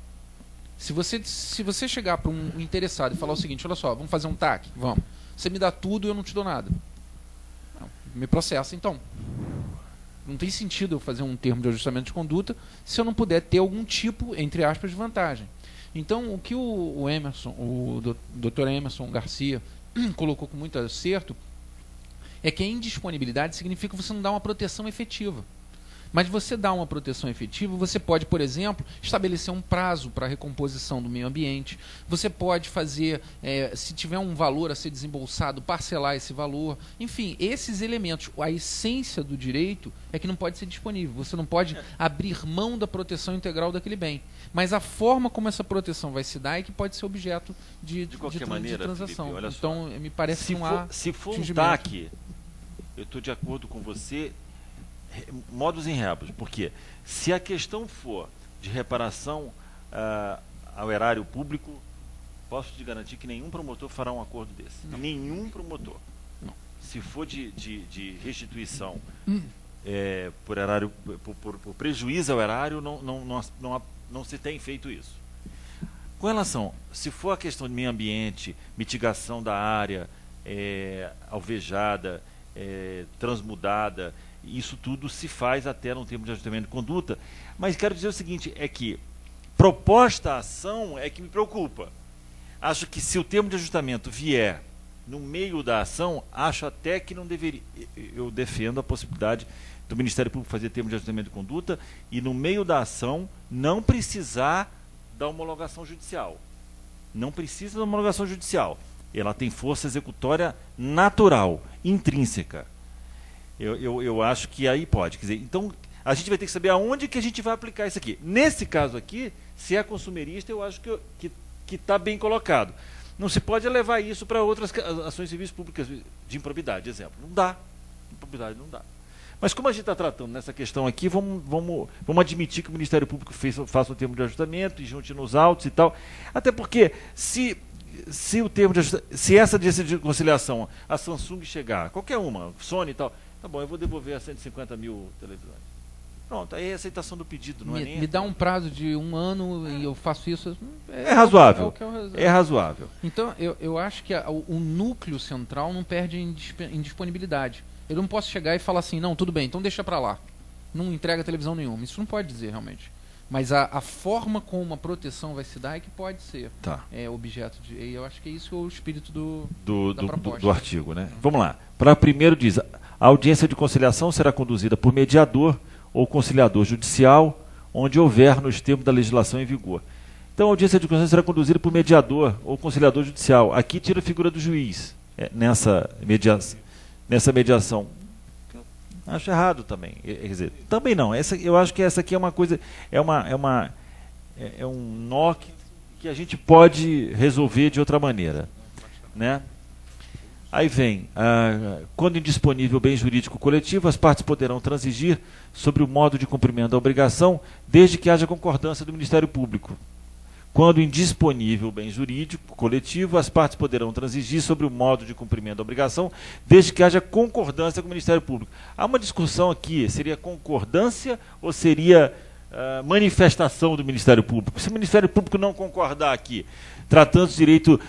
Se você chegar para um interessado e falar o seguinte, olha só, vamos fazer um TAC? Vamos. Você me dá tudo e eu não te dou nada. Não, me processa, então. Não tem sentido eu fazer um termo de ajustamento de conduta se eu não puder ter algum tipo, entre aspas, de vantagem. Então, o que o Dr. Emerson Garcia colocou com muito acerto é que a indisponibilidade significa que você não dá uma proteção efetiva. Mas você dá uma proteção efetiva, você pode, por exemplo, estabelecer um prazo para a recomposição do meio ambiente. Você pode fazer, se tiver um valor a ser desembolsado, parcelar esse valor. Enfim, esses elementos, a essência do direito é que não pode ser disponível. Você não pode abrir mão da proteção integral daquele bem. Mas a forma como essa proteção vai se dar é que pode ser objeto de transação. Felipe, olha então, só. me parece que não há... Se for um TAC, eu estou de acordo com você, modos em rebus, porque se a questão for de reparação ao erário público, posso te garantir que nenhum promotor fará um acordo desse. Não. Nenhum promotor. Não. Se for de restituição por prejuízo ao erário, não se tem feito isso. Com relação, se for a questão de meio ambiente, mitigação da área alvejada, transmudada, isso tudo se faz até no termo de ajustamento de conduta. Mas quero dizer o seguinte, é que proposta a ação é que me preocupa. Acho que se o termo de ajustamento vier no meio da ação, acho até que não deveria. Eu defendo a possibilidade do Ministério Público fazer termo de ajustamento de conduta e no meio da ação não precisar da homologação judicial. Não precisa da homologação judicial. Ela tem força executória natural, intrínseca. Eu acho que aí pode. Quer dizer, então, a gente vai ter que saber aonde que a gente vai aplicar isso aqui. Nesse caso aqui, se é consumerista, eu acho que está bem colocado. Não se pode levar isso para outras ações civis públicas de improbidade, exemplo. Não dá. Improbidade não dá. Mas como a gente está tratando nessa questão aqui, vamos admitir que o Ministério Público faça um termo de ajustamento e junte nos autos e tal. Até porque, se essa audiência de conciliação, a Samsung chegar, qualquer uma, Sony e tal, tá bom, eu vou devolver a 150 mil televisões. Pronto, aí é a aceitação do pedido, não é nem... Me dá um prazo de 1 ano e eu faço isso... É razoável. É razoável. Então, eu acho que o núcleo central não perde em disponibilidade. Eu não posso chegar e falar assim, não, tudo bem, então deixa para lá. Não entrega televisão nenhuma. Isso não pode dizer, realmente. Mas a forma como a proteção vai se dar é que pode ser objeto de... E eu acho que é isso o espírito da proposta. Do artigo, né? Vamos lá. Para primeiro diz... A audiência de conciliação será conduzida por mediador ou conciliador judicial, onde houver nos termos da legislação em vigor. Então, a audiência de conciliação será conduzida por mediador ou conciliador judicial. Aqui tira a figura do juiz nessa mediação. Acho errado também. Quer dizer, também não. Eu acho que essa aqui é uma coisa, é um nó que a gente pode resolver de outra maneira, né? Aí vem, quando indisponível bem jurídico coletivo, as partes poderão transigir sobre o modo de cumprimento da obrigação, desde que haja concordância do Ministério Público. Quando indisponível bem jurídico coletivo, as partes poderão transigir sobre o modo de cumprimento da obrigação, desde que haja concordância com o Ministério Público. Há uma discussão aqui, seria concordância ou seria manifestação do Ministério Público. Se o Ministério Público não concordar aqui, tratando-se de direito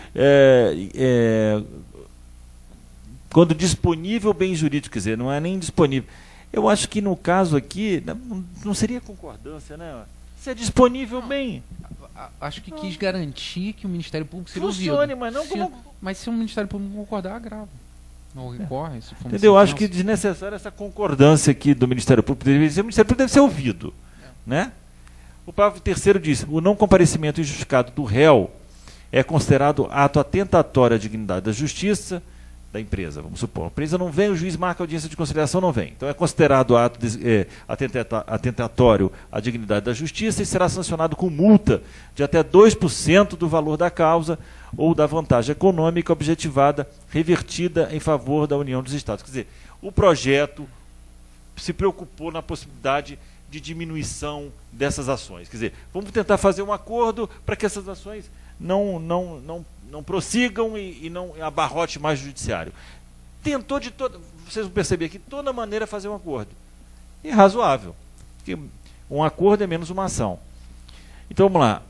quando disponível bem jurídico, quer dizer, não é nem disponível. Eu acho que no caso aqui não seria concordância, né? Se é disponível bem. Acho que quis garantir que o Ministério Público seria funcione, ouvido. mas não como... Mas se o Ministério Público concordar, agrava. Não recorre. Se for Entendeu? Acho que é desnecessária essa concordância aqui do Ministério Público. O Ministério Público deve ser ouvido. Né? O parágrafo 3º diz: o não comparecimento injustificado do réu é considerado ato atentatório à dignidade da justiça da empresa. Vamos supor, a empresa não vem, o juiz marca a audiência de conciliação, não vem. Então é considerado ato atentatório à dignidade da justiça e será sancionado com multa de até 2% do valor da causa ou da vantagem econômica objetivada revertida em favor da União dos Estados. Quer dizer, o projeto se preocupou na possibilidade de diminuição dessas ações. Quer dizer, vamos tentar fazer um acordo para que essas ações não prossigam e não abarrote mais o judiciário. Tentou de toda, vocês vão perceber aqui, toda maneira fazer um acordo. E é razoável. Porque um acordo é menos uma ação. Então vamos lá.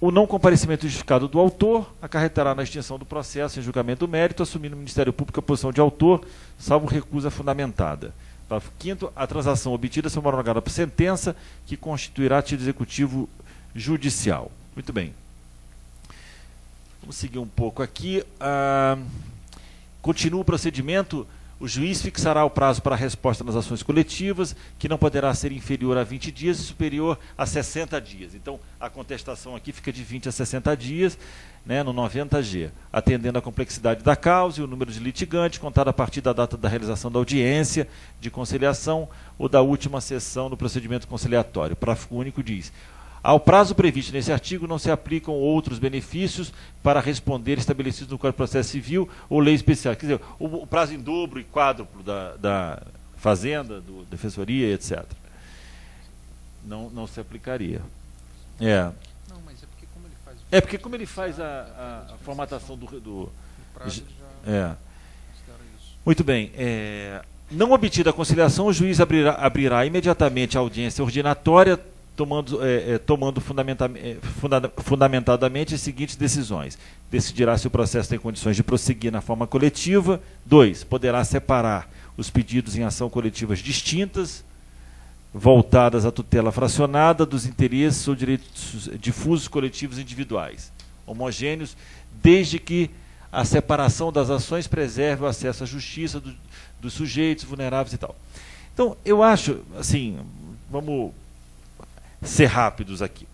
O não comparecimento justificado do autor acarretará na extinção do processo em julgamento do mérito, assumindo o Ministério Público a posição de autor, salvo recusa fundamentada. Parágrafo 5º, a transação obtida será homologada por sentença que constituirá título executivo judicial. Muito bem. Vamos seguir um pouco aqui. Continua o procedimento. O juiz fixará o prazo para a resposta nas ações coletivas, que não poderá ser inferior a 20 dias e superior a 60 dias. Então, a contestação aqui fica de 20 a 60 dias, né, no 90G, atendendo à complexidade da causa e o número de litigantes, contado a partir da data da realização da audiência de conciliação ou da última sessão do procedimento conciliatório. O parágrafo único diz: ao prazo previsto nesse artigo não se aplicam outros benefícios para responder estabelecidos no Código de Processo Civil ou lei especial. Quer dizer, o prazo em dobro e quádruplo da Fazenda, da Defensoria, etc. Não se aplicaria. Não, mas é porque como ele faz... porque como ele faz a formatação do prazo Muito bem. Não obtida a conciliação, o juiz abrirá imediatamente a audiência ordinatória, tomando fundamentadamente as seguintes decisões. Decidirá se o processo tem condições de prosseguir na forma coletiva. 2. Poderá separar os pedidos em ação coletivas distintas, voltadas à tutela fracionada dos interesses ou direitos difusos coletivos individuais, homogêneos, desde que a separação das ações preserve o acesso à justiça dos sujeitos vulneráveis e tal. Então, eu acho, assim, vamos ser rápidos aqui.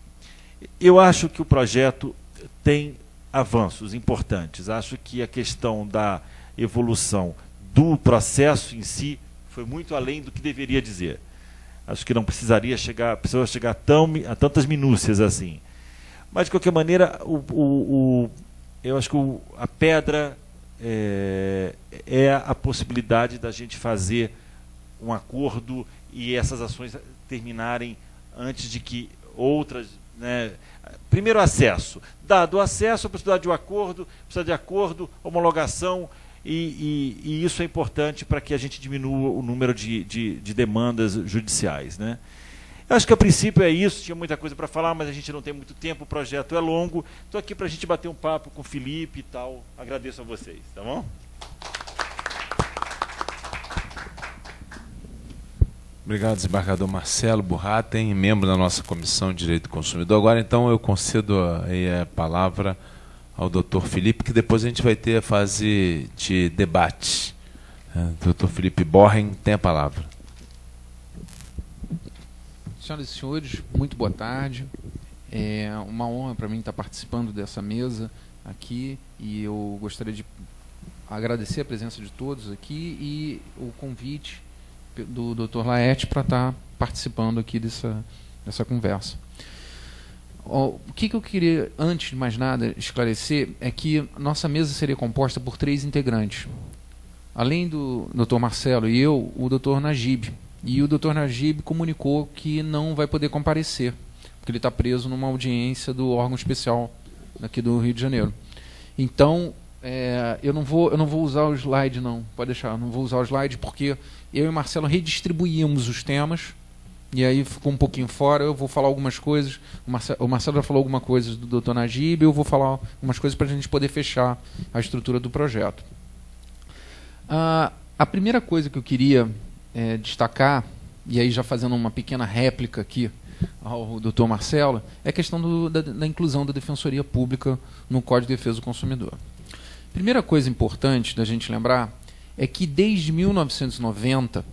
Eu acho que o projeto tem avanços importantes. Acho que a questão da evolução do processo em si foi muito além do que deveria dizer. Acho que não precisaria chegar a tantas minúcias assim. Mas, de qualquer maneira, eu acho que a pedra é a possibilidade da gente fazer um acordo e essas ações terminarem antes de que outras... Né, primeiro, acesso. Dado o acesso, a possibilidade de um acordo, precisa de acordo, homologação, e isso é importante para que a gente diminua o número de demandas judiciais. Né? Eu acho que, a princípio, é isso. Tinha muita coisa para falar, mas a gente não tem muito tempo, o projeto é longo. Estou aqui para a gente bater um papo com o Felipe e tal. Agradeço a vocês. Tá bom? Obrigado, desembargador Marcelo Burratem, membro da nossa Comissão de Direito do Consumidor. Agora, então, eu concedo a palavra ao doutor Felipe, que depois a gente vai ter a fase de debate. Doutor Felipe Borren tem a palavra. Senhoras e senhores, muito boa tarde. É uma honra para mim estar participando dessa mesa aqui, e eu gostaria de agradecer a presença de todos aqui e o convite do Dr. Laerte para estar participando aqui dessa conversa. O que eu queria, antes de mais nada, esclarecer é que nossa mesa seria composta por 3 integrantes. Além do Dr. Marcelo e eu, o Dr. Najib. E o Dr. Najib comunicou que não vai poder comparecer, porque ele está preso numa audiência do órgão especial aqui do Rio de Janeiro. Então, eu não vou usar o slide, não. Pode deixar, eu não vou usar o slide, porque eu e o Marcelo redistribuímos os temas, e aí ficou um pouquinho fora. Eu vou falar algumas coisas, o Marcelo já falou alguma coisa do Dr. Najib, eu vou falar algumas coisas para a gente poder fechar a estrutura do projeto. A primeira coisa que eu queria destacar, e aí já fazendo uma pequena réplica aqui ao Dr. Marcelo, é a questão da inclusão da Defensoria Pública no Código de Defesa do Consumidor. Primeira coisa importante da gente lembrar é que desde 1990,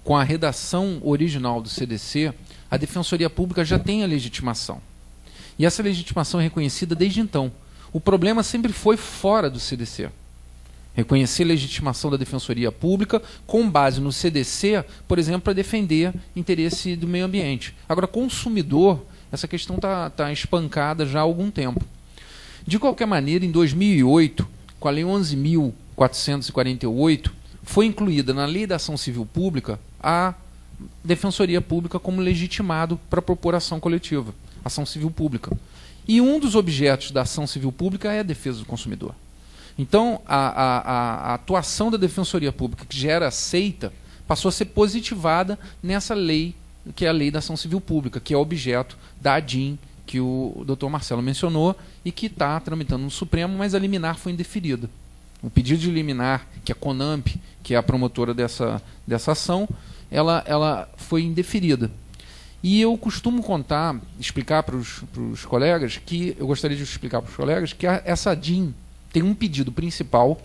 com a redação original do CDC, a Defensoria Pública já tem a legitimação. E essa legitimação é reconhecida desde então. O problema sempre foi fora do CDC. Reconhecer a legitimação da Defensoria Pública com base no CDC, por exemplo, para defender interesse do meio ambiente. Agora, consumidor, essa questão está espancada já há algum tempo. De qualquer maneira, em 2008, com a Lei 11.448, foi incluída na Lei da Ação Civil Pública a Defensoria Pública como legitimado para propor ação coletiva, ação civil pública. E um dos objetos da ação civil pública é a defesa do consumidor. Então, a atuação da Defensoria Pública, que já era aceita, passou a ser positivada nessa lei, que é a Lei da Ação Civil Pública, que é objeto da ADIM, que o Dr. Marcelo mencionou, e que está tramitando no Supremo, mas a liminar foi indeferida. O pedido de liminar, que a CONAMP, que é a promotora dessa ação, ela foi indeferida. E eu costumo explicar para os colegas, eu gostaria de explicar para os colegas, que essa ADIM tem um pedido principal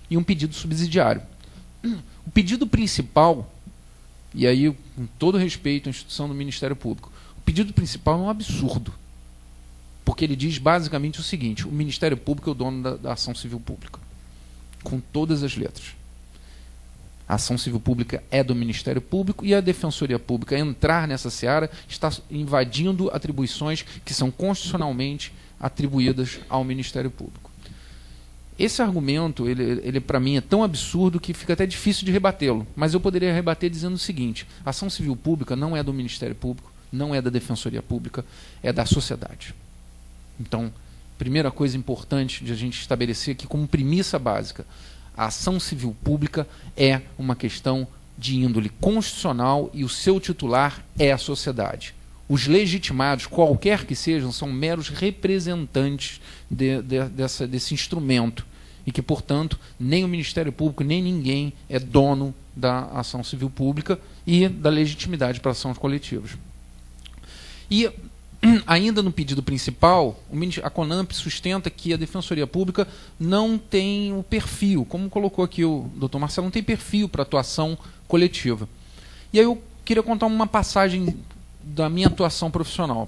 e um pedido subsidiário. O pedido principal, e aí, com todo respeito à instituição do Ministério Público, o pedido principal é um absurdo. Porque ele diz basicamente o seguinte: o Ministério Público é o dono da ação civil pública. Com todas as letras. A ação civil pública é do Ministério Público e a Defensoria Pública entrar nessa seara está invadindo atribuições que são constitucionalmente atribuídas ao Ministério Público. Esse argumento, ele para mim é tão absurdo que fica até difícil de rebatê-lo. Mas eu poderia rebater dizendo o seguinte: a ação civil pública não é do Ministério Público, não é da Defensoria Pública, é da sociedade. Então, primeira coisa importante de a gente estabelecer aqui como premissa básica: a ação civil pública é uma questão de índole constitucional e o seu titular é a sociedade. Os legitimados, qualquer que sejam, são meros representantes desse instrumento e que, portanto, nem o Ministério Público, nem ninguém é dono da ação civil pública e da legitimidade para ações coletivas. E, ainda no pedido principal, a CONAMP sustenta que a Defensoria Pública não tem o perfil, como colocou aqui o Dr. Marcelo, não tem perfil para atuação coletiva. E aí eu queria contar uma passagem da minha atuação profissional.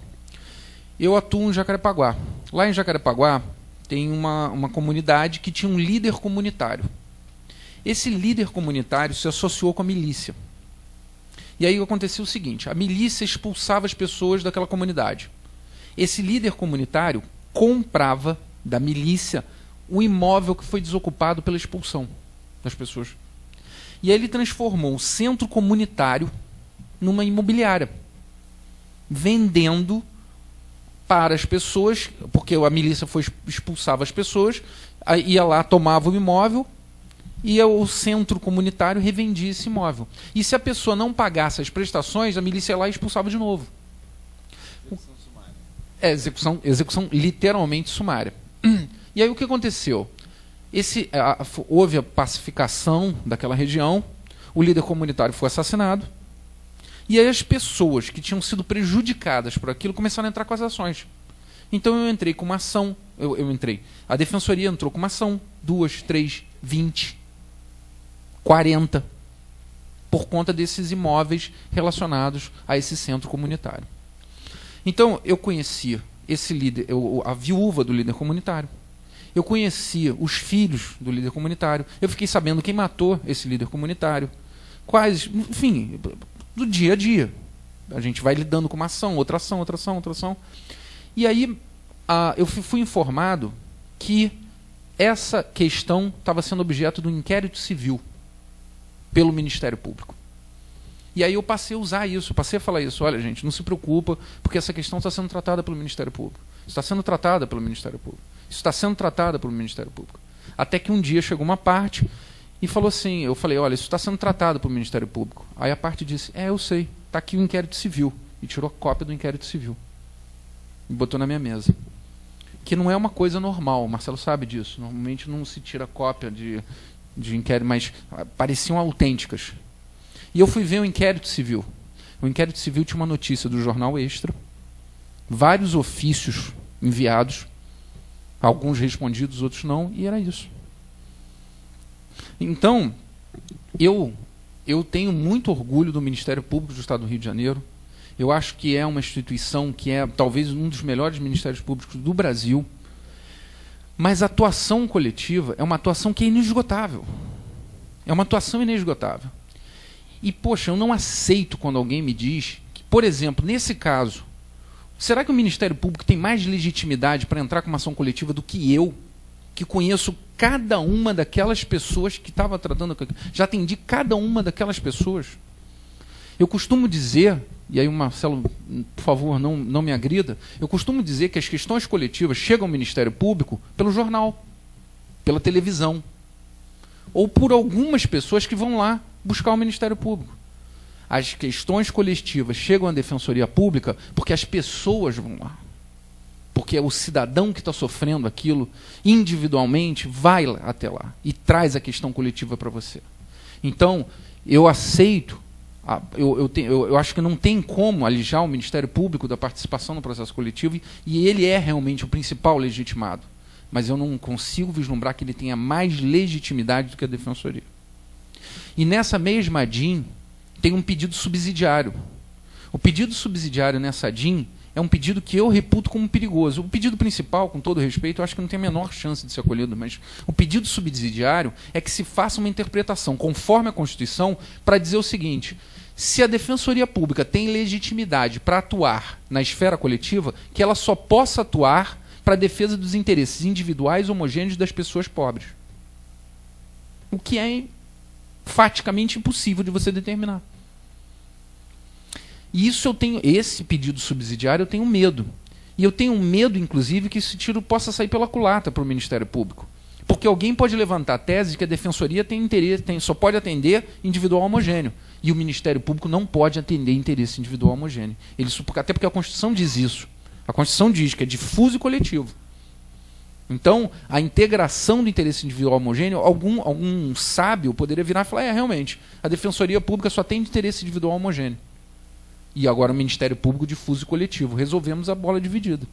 Eu atuo em Jacarepaguá. Lá em Jacarepaguá tem uma comunidade que tinha um líder comunitário. Esse líder comunitário se associou com a milícia. E aí aconteceu o seguinte: a milícia expulsava as pessoas daquela comunidade. Esse líder comunitário comprava da milícia o imóvel que foi desocupado pela expulsão das pessoas. E aí ele transformou o centro comunitário numa imobiliária, vendendo para as pessoas, porque a milícia expulsava as pessoas, ia lá, tomava o imóvel, e o centro comunitário revendia esse imóvel. E se a pessoa não pagasse as prestações, a milícia ia lá e expulsava de novo. Execução sumária. Execução literalmente sumária. E aí o que aconteceu? Houve a pacificação daquela região, o líder comunitário foi assassinado, e aí as pessoas que tinham sido prejudicadas por aquilo começaram a entrar com as ações. Então eu entrei com uma ação, a Defensoria entrou com uma ação, 2, 3, 20, 40, por conta desses imóveis relacionados a esse centro comunitário. Então eu conhecia esse líder, a viúva do líder comunitário, eu conhecia os filhos do líder comunitário, eu fiquei sabendo quem matou esse líder comunitário, enfim, do dia a dia. A gente vai lidando com uma ação, outra ação, outra ação, outra ação. E aí eu fui informado que essa questão estava sendo objeto de um inquérito civil pelo Ministério Público. E aí eu passei a usar isso, passei a falar isso: olha, gente, não se preocupa, porque essa questão está sendo tratada pelo Ministério Público. Está sendo tratada pelo Ministério Público. Isso está sendo tratada pelo Ministério Público. Até que um dia chegou uma parte e falou assim, eu falei: olha, isso está sendo tratado pelo Ministério Público. Aí a parte disse: eu sei, está aqui o inquérito civil. E tirou a cópia do inquérito civil. E botou na minha mesa. Que não é uma coisa normal, o Marcelo sabe disso. Normalmente não se tira cópia de inquérito, mas pareciam autênticas. E eu fui ver o inquérito civil. O inquérito civil tinha uma notícia do Jornal Extra, vários ofícios enviados, alguns respondidos, outros não, e era isso. Então, eu tenho muito orgulho do Ministério Público do Estado do Rio de Janeiro. Eu acho que é uma instituição que é talvez um dos melhores ministérios públicos do Brasil. Mas a atuação coletiva é uma atuação que é inesgotável. É uma atuação inesgotável. E, poxa, eu não aceito quando alguém me diz que, por exemplo, nesse caso, será que o Ministério Público tem mais legitimidade para entrar com uma ação coletiva do que eu, que conheço cada uma daquelas pessoas que estava tratando... Já atendi cada uma daquelas pessoas. Eu costumo dizer, e aí o Marcelo, por favor, não me agrida, eu costumo dizer que as questões coletivas chegam ao Ministério Público pelo jornal, pela televisão, ou por algumas pessoas que vão lá buscar o Ministério Público. As questões coletivas chegam à Defensoria Pública porque as pessoas vão lá. Porque é o cidadão que está sofrendo aquilo individualmente vai até lá e traz a questão coletiva para você. Então, eu aceito, eu acho que não tem como alijar o Ministério Público da participação no processo coletivo e ele é realmente o principal legitimado. Mas eu não consigo vislumbrar que ele tenha mais legitimidade do que a Defensoria. E nessa mesma DIN tem um pedido subsidiário. O pedido subsidiário nessa DIN é um pedido que eu reputo como perigoso. O pedido principal, com todo respeito, eu acho que não tem a menor chance de ser acolhido, mas o pedido subsidiário é que se faça uma interpretação conforme a Constituição para dizer o seguinte: se a Defensoria Pública tem legitimidade para atuar na esfera coletiva, que ela só possa atuar para a defesa dos interesses individuais homogêneos das pessoas pobres. O que é faticamente impossível de você determinar. E isso eu tenho, esse pedido subsidiário eu tenho medo. E eu tenho medo, inclusive, que esse tiro possa sair pela culatra para o Ministério Público. Porque alguém pode levantar a tese de que a Defensoria tem interesse, só pode atender individual homogêneo. E o Ministério Público não pode atender interesse individual homogêneo. Até porque a Constituição diz isso. A Constituição diz que é difuso e coletivo. Então, a integração do interesse individual homogêneo, algum sábio poderia virar e falar: realmente, a Defensoria Pública só tem interesse individual homogêneo. E agora o Ministério Público difuso e coletivo. Resolvemos a bola dividida.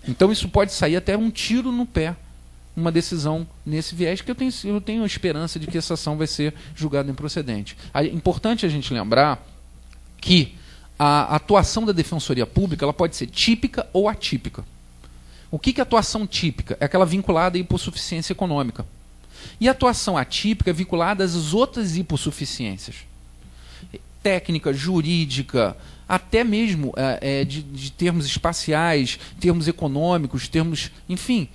Então isso pode sair até um tiro no pé, uma decisão nesse viés, que eu tenho a esperança de que essa ação vai ser julgada improcedente. É importante a gente lembrar que a atuação da Defensoria Pública ela pode ser típica ou atípica. O que é atuação típica? É aquela vinculada à hipossuficiência econômica. E a atuação atípica é vinculada às outras hipossuficiências. Técnica, jurídica, até mesmo de termos espaciais, termos econômicos, termos... Enfim,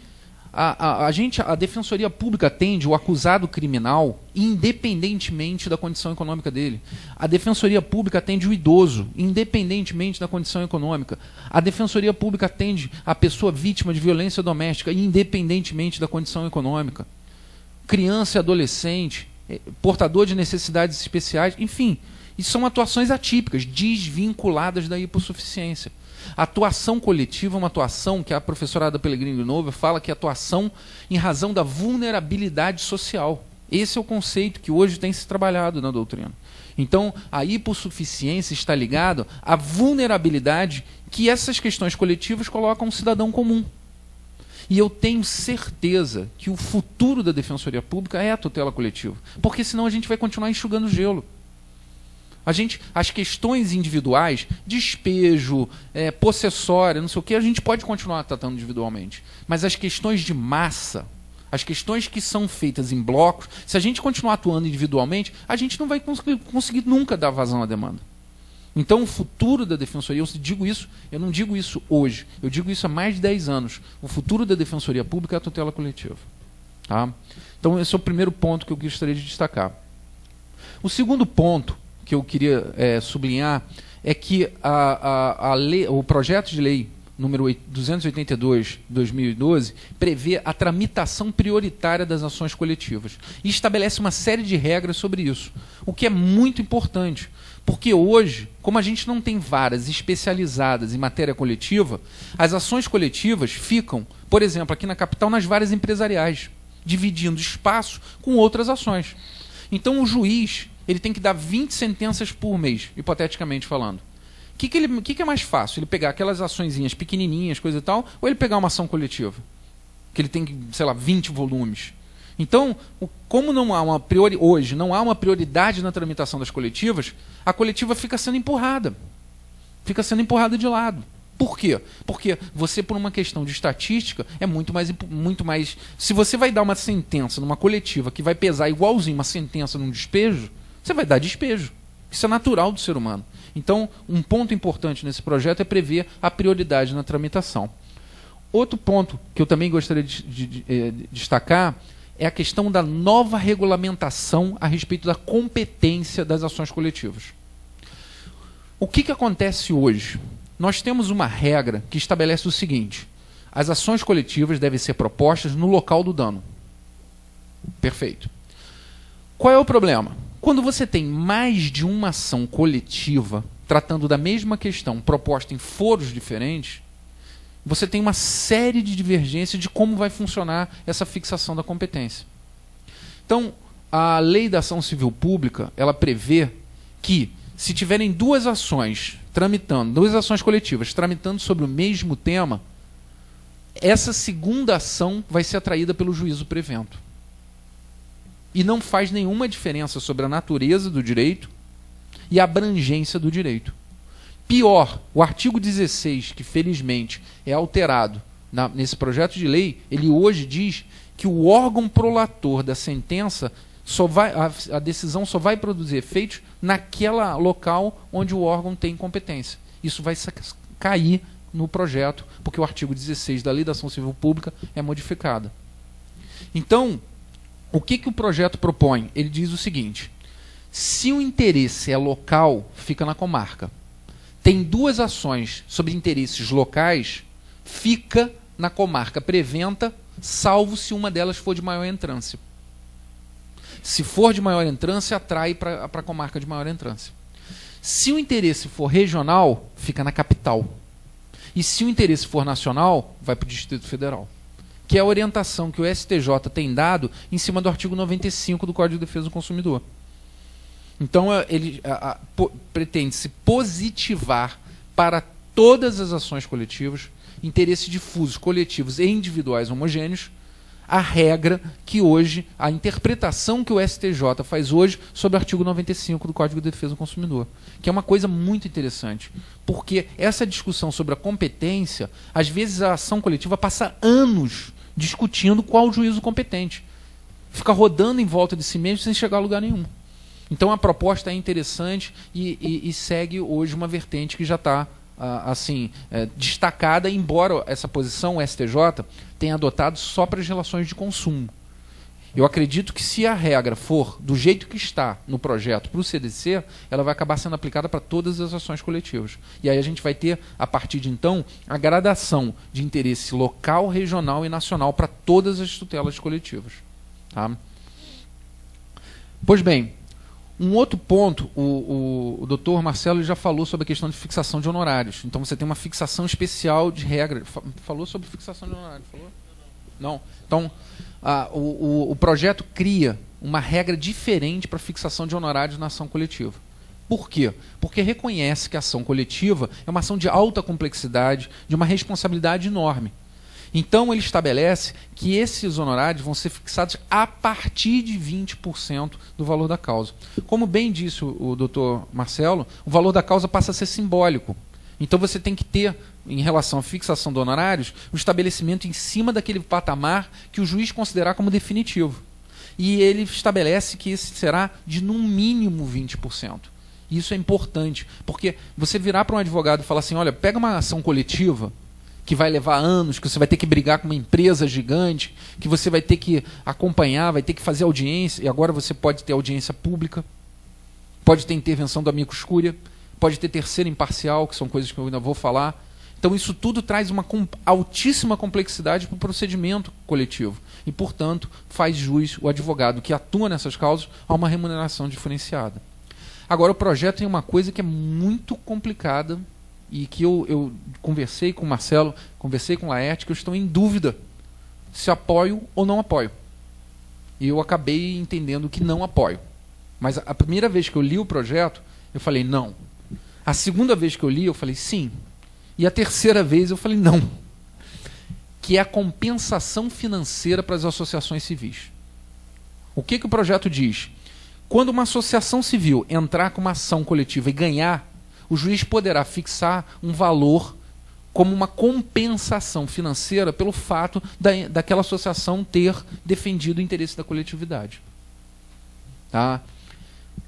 a Defensoria Pública atende o acusado criminal independentemente da condição econômica dele. A Defensoria Pública atende o idoso independentemente da condição econômica. A Defensoria Pública atende a pessoa vítima de violência doméstica independentemente da condição econômica. Criança e adolescente, portador de necessidades especiais, enfim... E são atuações atípicas, desvinculadas da hipossuficiência. A atuação coletiva é uma atuação que a professora Ada Pellegrini de Novo fala que é atuação em razão da vulnerabilidade social. Esse é o conceito que hoje tem se trabalhado na doutrina. Então, a hipossuficiência está ligada à vulnerabilidade que essas questões coletivas colocam um cidadão comum. E eu tenho certeza que o futuro da Defensoria Pública é a tutela coletiva. Porque senão a gente vai continuar enxugando gelo. As questões individuais, despejo, possessória, não sei o que, a gente pode continuar tratando individualmente. Mas as questões de massa, as questões que são feitas em blocos, se a gente continuar atuando individualmente, a gente não vai conseguir nunca dar vazão à demanda. Então, o futuro da Defensoria, eu não digo isso hoje, eu digo isso há mais de 10 anos. O futuro da Defensoria Pública é a tutela coletiva. Tá? Então, esse é o primeiro ponto que eu gostaria de destacar. O segundo ponto que eu queria sublinhar é que o projeto de lei número 282, 2012, prevê a tramitação prioritária das ações coletivas e estabelece uma série de regras sobre isso, o que é muito importante, porque hoje, como a gente não tem varas especializadas em matéria coletiva, as ações coletivas ficam, por exemplo, aqui na capital, nas varas empresariais, dividindo espaço com outras ações. Então o juiz ele tem que dar 20 sentenças por mês, hipoteticamente falando. O que é mais fácil? Ele pegar aquelas açõezinhas pequenininhas, coisa e tal, ou ele pegar uma ação coletiva? Que ele tem, sei lá, 20 volumes. Então, como não há hoje não há uma prioridade na tramitação das coletivas, a coletiva fica sendo empurrada. Fica sendo empurrada de lado. Por quê? Porque você, por uma questão de estatística, é muito mais... Se você vai dar uma sentença numa coletiva que vai pesar igualzinho uma sentença num despejo, você vai dar despejo. Isso é natural do ser humano. Então, um ponto importante nesse projeto é prever a prioridade na tramitação. Outro ponto que eu também gostaria de destacar é a questão da nova regulamentação a respeito da competência das ações coletivas. O que acontece hoje? Nós temos uma regra que estabelece o seguinte: as ações coletivas devem ser propostas no local do dano. Perfeito. Qual é o problema? Quando você tem mais de uma ação coletiva tratando da mesma questão proposta em foros diferentes, você tem uma série de divergências de como vai funcionar essa fixação da competência. Então, a Lei da Ação Civil Pública, ela prevê que, se tiverem duas ações coletivas tramitando sobre o mesmo tema, essa segunda ação vai ser atraída pelo juízo prevento. E não faz nenhuma diferença sobre a natureza do direito e a abrangência do direito. Pior, o artigo 16, que felizmente é alterado nesse projeto de lei, ele hoje diz que o órgão prolator da sentença, a decisão só vai produzir efeitos naquela local onde o órgão tem competência. Isso vai cair no projeto, porque o artigo 16 da Lei da Ação Civil Pública é modificado. Então, o que o projeto propõe? Ele diz o seguinte: se o interesse é local, fica na comarca. Tem duas ações sobre interesses locais, fica na comarca preventa, salvo se uma delas for de maior entrância. Se for de maior entrância, atrai para a comarca de maior entrância. Se o interesse for regional, fica na capital. E se o interesse for nacional, vai para o Distrito Federal. Que é a orientação que o STJ tem dado em cima do artigo 95 do Código de Defesa do Consumidor. Então, ele pretende se positivar para todas as ações coletivas, interesses difusos, coletivos e individuais homogêneos, a regra que hoje, a interpretação que o STJ faz hoje sobre o artigo 95 do Código de Defesa do Consumidor, que é uma coisa muito interessante, porque essa discussão sobre a competência, às vezes a ação coletiva passa anos discutindo qual o juízo competente. Fica rodando em volta de si mesmo sem chegar a lugar nenhum. Então a proposta é interessante e segue hoje uma vertente que já está destacada, embora essa posição o STJ tenha adotado só para as relações de consumo. Eu acredito que se a regra for do jeito que está no projeto para o CDC, ela vai acabar sendo aplicada para todas as ações coletivas. E aí a gente vai ter, a partir de então, a gradação de interesse local, regional e nacional para todas as tutelas coletivas. Tá? Pois bem, um outro ponto, o doutor Marcelo já falou sobre a questão de fixação de honorários. Então você tem uma fixação especial de regra. Falou sobre fixação de honorários? Falou? Não. Então, o projeto cria uma regra diferente para fixação de honorários na ação coletiva. Por quê? Porque reconhece que a ação coletiva é uma ação de alta complexidade, de uma responsabilidade enorme. Então, ele estabelece que esses honorários vão ser fixados a partir de 20% do valor da causa. Como bem disse o doutor Marcelo, o valor da causa passa a ser simbólico. Então, você tem que ter, em relação à fixação de honorários, o estabelecimento em cima daquele patamar que o juiz considerar como definitivo. E ele estabelece que esse será de, no mínimo, 20%. Isso é importante, porque você virar para um advogado e falar assim, olha, pega uma ação coletiva que vai levar anos, que você vai ter que brigar com uma empresa gigante, que você vai ter que acompanhar, vai ter que fazer audiência, e agora você pode ter audiência pública, pode ter intervenção do amicus curiae, pode ter terceiro imparcial, que são coisas que eu ainda vou falar. Então isso tudo traz uma altíssima complexidade para o procedimento coletivo e, portanto, faz jus o advogado que atua nessas causas a uma remuneração diferenciada. Agora, o projeto tem uma coisa que é muito complicada e que eu conversei com o Marcelo, conversei com o Laerte, que eu estou em dúvida se apoio ou não apoio. E eu acabei entendendo que não apoio. Mas a primeira vez que eu li o projeto, eu falei não. A segunda vez que eu li, eu falei sim. E a terceira vez eu falei não. Que é a compensação financeira para as associações civis. O que o projeto diz? Quando uma associação civil entrar com uma ação coletiva e ganhar, o juiz poderá fixar um valor como uma compensação financeira pelo fato daquela associação ter defendido o interesse da coletividade. Tá?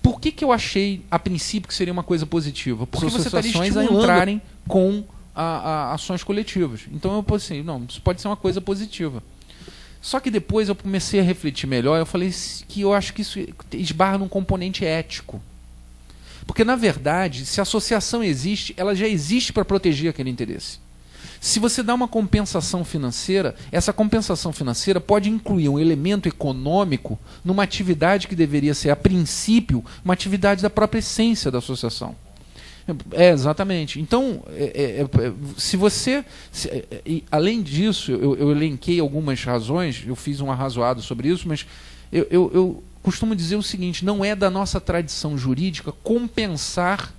Por que eu achei, a princípio, que seria uma coisa positiva? Porque você associações a entrarem com ações coletivas. Então eu pensei, não, isso pode ser uma coisa positiva. Só que depois eu comecei a refletir melhor, eu falei que eu acho que isso esbarra num componente ético. Porque, na verdade, se a associação existe, ela já existe para proteger aquele interesse. Se você dá uma compensação financeira, essa compensação financeira pode incluir um elemento econômico numa atividade que deveria ser, a princípio, uma atividade da própria essência da associação. Exatamente. Então, se você... além disso, eu elenquei algumas razões, eu fiz um arrazoado sobre isso, mas eu costumo dizer o seguinte, não é da nossa tradição jurídica compensar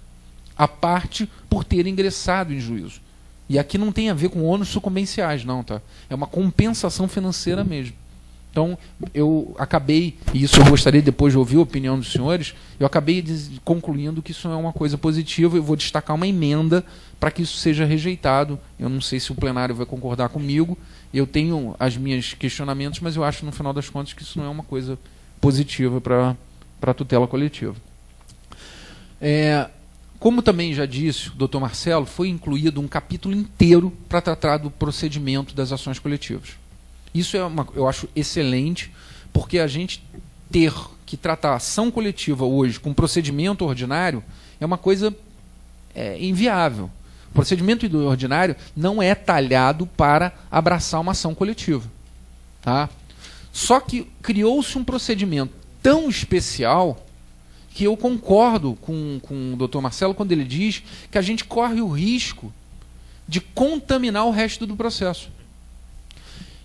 a parte por ter ingressado em juízo. E aqui não tem a ver com ônus sucumbenciais, não, tá? É uma compensação financeira mesmo. Então, eu acabei, e isso eu gostaria depois de ouvir a opinião dos senhores, eu acabei concluindo que isso não é uma coisa positiva, eu vou destacar uma emenda para que isso seja rejeitado. Eu não sei se o plenário vai concordar comigo, eu tenho as minhas questionamentos, mas eu acho, no final das contas, que isso não é uma coisa positiva para a tutela coletiva. Como também já disse o doutor Marcelo, foi incluído um capítulo inteiro para tratar do procedimento das ações coletivas. Isso eu acho excelente, porque a gente ter que tratar a ação coletiva hoje com procedimento ordinário é uma coisa inviável. O procedimento ordinário não é talhado para abraçar uma ação coletiva. Tá? Só que criou-se um procedimento tão especial que eu concordo com o doutor Marcelo quando ele diz que a gente corre o risco de contaminar o resto do processo.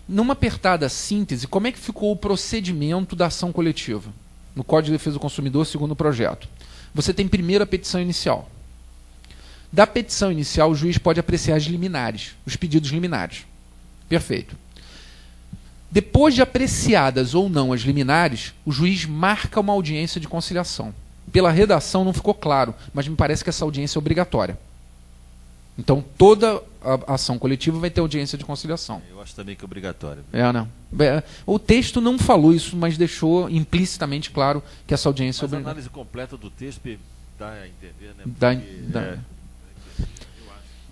Numa apertada síntese, como é que ficou o procedimento da ação coletiva? No Código de Defesa do Consumidor, segundo o projeto. Você tem primeiro a petição inicial. Da petição inicial, o juiz pode apreciar as liminares, os pedidos liminares. Perfeito. Depois de apreciadas ou não as liminares, o juiz marca uma audiência de conciliação. Pela redação não ficou claro, mas me parece que essa audiência é obrigatória. Então, toda a ação coletiva vai ter audiência de conciliação. Eu acho também que é obrigatório. Não. O texto não falou isso, mas deixou implicitamente claro que essa audiência é obrigatória. A análise completa do texto dá a entender, né?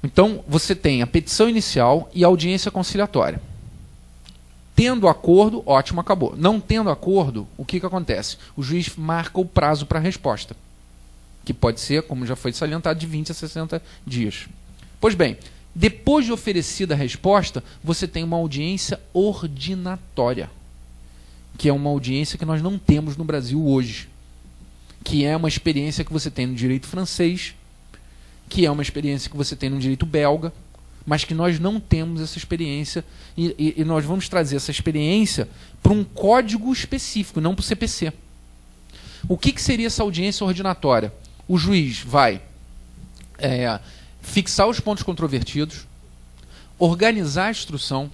Então, você tem a petição inicial e a audiência conciliatória. Tendo acordo, ótimo, acabou. Não tendo acordo, o que acontece? O juiz marca o prazo para a resposta, que pode ser, como já foi salientado, de 20 a 60 dias. Pois bem, depois de oferecida a resposta, você tem uma audiência ordinatória, que é uma audiência que nós não temos no Brasil hoje, que é uma experiência que você tem no direito francês, que é uma experiência que você tem no direito belga, mas que nós não temos essa experiência e nós vamos trazer essa experiência para um código específico, não para o CPC. O que seria essa audiência ordinatória? O juiz vai fixar os pontos controvertidos, organizar a instrução,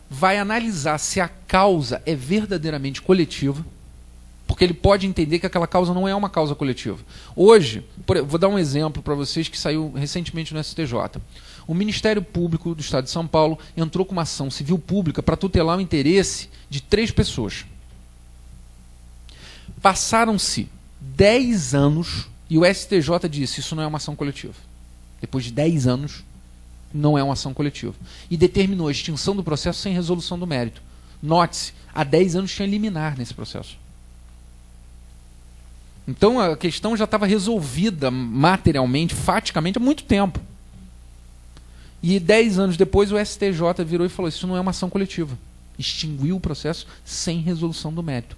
vai analisar se a causa é verdadeiramente coletiva, porque ele pode entender que aquela causa não é uma causa coletiva. Hoje, vou dar um exemplo para vocês que saiu recentemente no STJ. O Ministério Público do Estado de São Paulo entrou com uma ação civil pública para tutelar o interesse de 3 pessoas. Passaram-se 10 anos e o STJ disse, isso não é uma ação coletiva. Depois de 10 anos, não é uma ação coletiva. E determinou a extinção do processo sem resolução do mérito. Note-se, há 10 anos tinha liminar nesse processo. Então a questão já estava resolvida materialmente, faticamente, há muito tempo. E 10 anos depois o STJ virou e falou: isso não é uma ação coletiva. Extinguiu o processo sem resolução do mérito.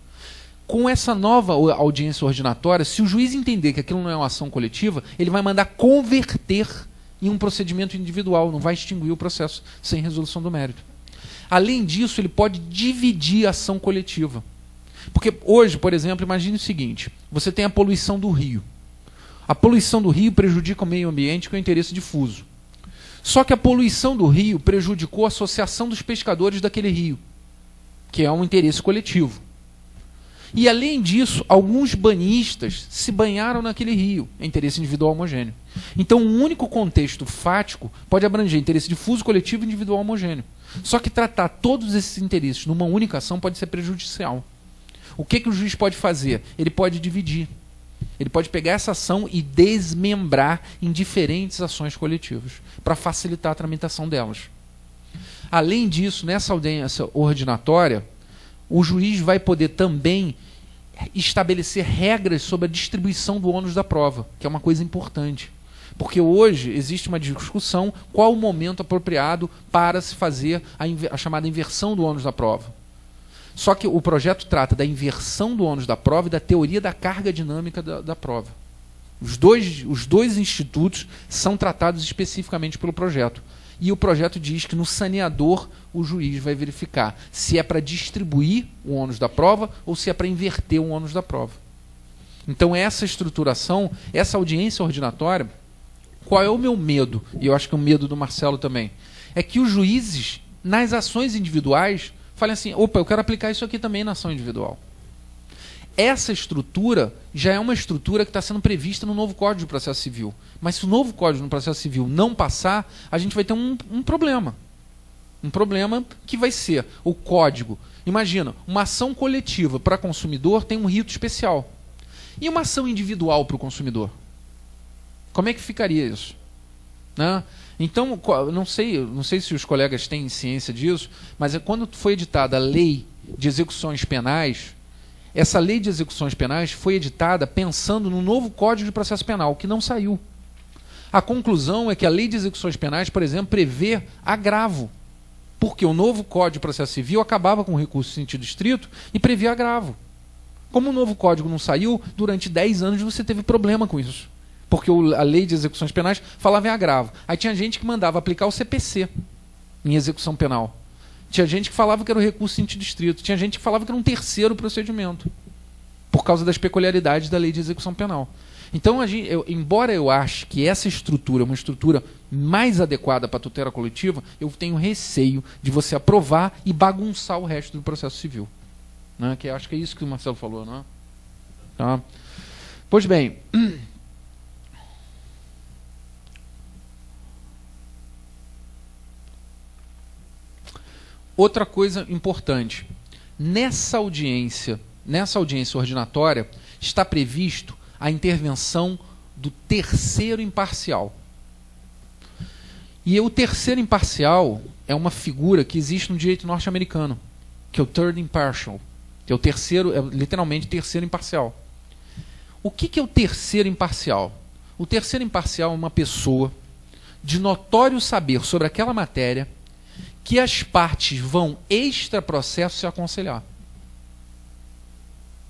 Com essa nova audiência ordinatória, se o juiz entender que aquilo não é uma ação coletiva, ele vai mandar converter em um procedimento individual, não vai extinguir o processo sem resolução do mérito. Além disso, ele pode dividir a ação coletiva. Porque hoje, por exemplo, imagine o seguinte: você tem a poluição do rio. A poluição do rio prejudica o meio ambiente com o interesse difuso. Só que a poluição do rio prejudicou a associação dos pescadores daquele rio, que é um interesse coletivo. E, além disso, alguns banhistas se banharam naquele rio, é interesse individual homogêneo. Então, um único contexto fático pode abranger interesse difuso, coletivo e individual homogêneo. Só que tratar todos esses interesses numa única ação pode ser prejudicial. O que o juiz pode fazer? Ele pode dividir. Ele pode pegar essa ação e desmembrar em diferentes ações coletivas, para facilitar a tramitação delas. Além disso, nessa audiência ordinatória, o juiz vai poder também estabelecer regras sobre a distribuição do ônus da prova, que é uma coisa importante. Porque hoje existe uma discussão qual o momento apropriado para se fazer a chamada inversão do ônus da prova. Só que o projeto trata da inversão do ônus da prova e da teoria da carga dinâmica da prova. Os dois institutos são tratados especificamente pelo projeto. E o projeto diz que no saneador o juiz vai verificar se é para distribuir o ônus da prova ou se é para inverter o ônus da prova. Então essa estruturação, essa audiência ordinatória, qual é o meu medo? E eu acho que é o medo do Marcelo também. É que os juízes, nas ações individuais, falem assim: opa, eu quero aplicar isso aqui também na ação individual. Essa estrutura já é uma estrutura que está sendo prevista no novo Código de Processo Civil. Mas se o novo Código de Processo Civil não passar, a gente vai ter um problema. Um problema que vai ser o código. Imagina, uma ação coletiva para consumidor tem um rito especial. E uma ação individual para o consumidor? Como é que ficaria isso? Né? Então, não sei se os colegas têm ciência disso, mas quando foi editada a Lei de Execuções Penais, essa Lei de Execuções Penais foi editada pensando no novo Código de Processo Penal, que não saiu. A conclusão é que a Lei de Execuções Penais, por exemplo, prevê agravo, porque o novo Código de Processo Civil acabava com o recurso em sentido estrito e previa agravo. Como o novo Código não saiu, durante 10 anos você teve problema com isso. Porque a Lei de Execuções Penais falava em agravo. Aí tinha gente que mandava aplicar o CPC em execução penal. Tinha gente que falava que era o recurso em sentido estrito. Tinha gente que falava que era um terceiro procedimento, por causa das peculiaridades da Lei de Execução Penal. Então, embora eu ache que essa estrutura é uma estrutura mais adequada para a tutela coletiva, eu tenho receio de você aprovar e bagunçar o resto do processo civil. Né? Que acho que é isso que o Marcelo falou. Não é? Tá? Pois bem... Outra coisa importante, nessa audiência ordinatória está previsto a intervenção do terceiro imparcial. E o terceiro imparcial é uma figura que existe no direito norte-americano, que é o third impartial, que é o terceiro, é literalmente terceiro imparcial. O que é o terceiro imparcial? O terceiro imparcial é uma pessoa de notório saber sobre aquela matéria que as partes vão extra-processo se aconselhar.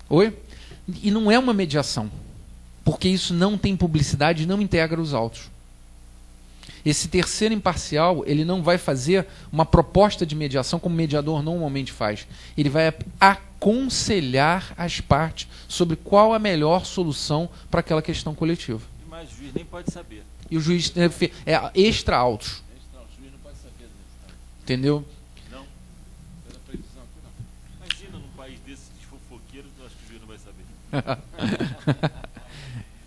Oi? E não é uma mediação, porque isso não tem publicidade e não integra os autos. Esse terceiro imparcial, ele não vai fazer uma proposta de mediação como o mediador normalmente faz. Ele vai aconselhar as partes sobre qual a melhor solução para aquela questão coletiva. Mas o juiz nem pode saber. E o juiz é extra-autos. Entendeu? Não. Pela previsão aqui, não. Imagina num país desses de fofoqueiros, eu acho que o juiz não vai saber.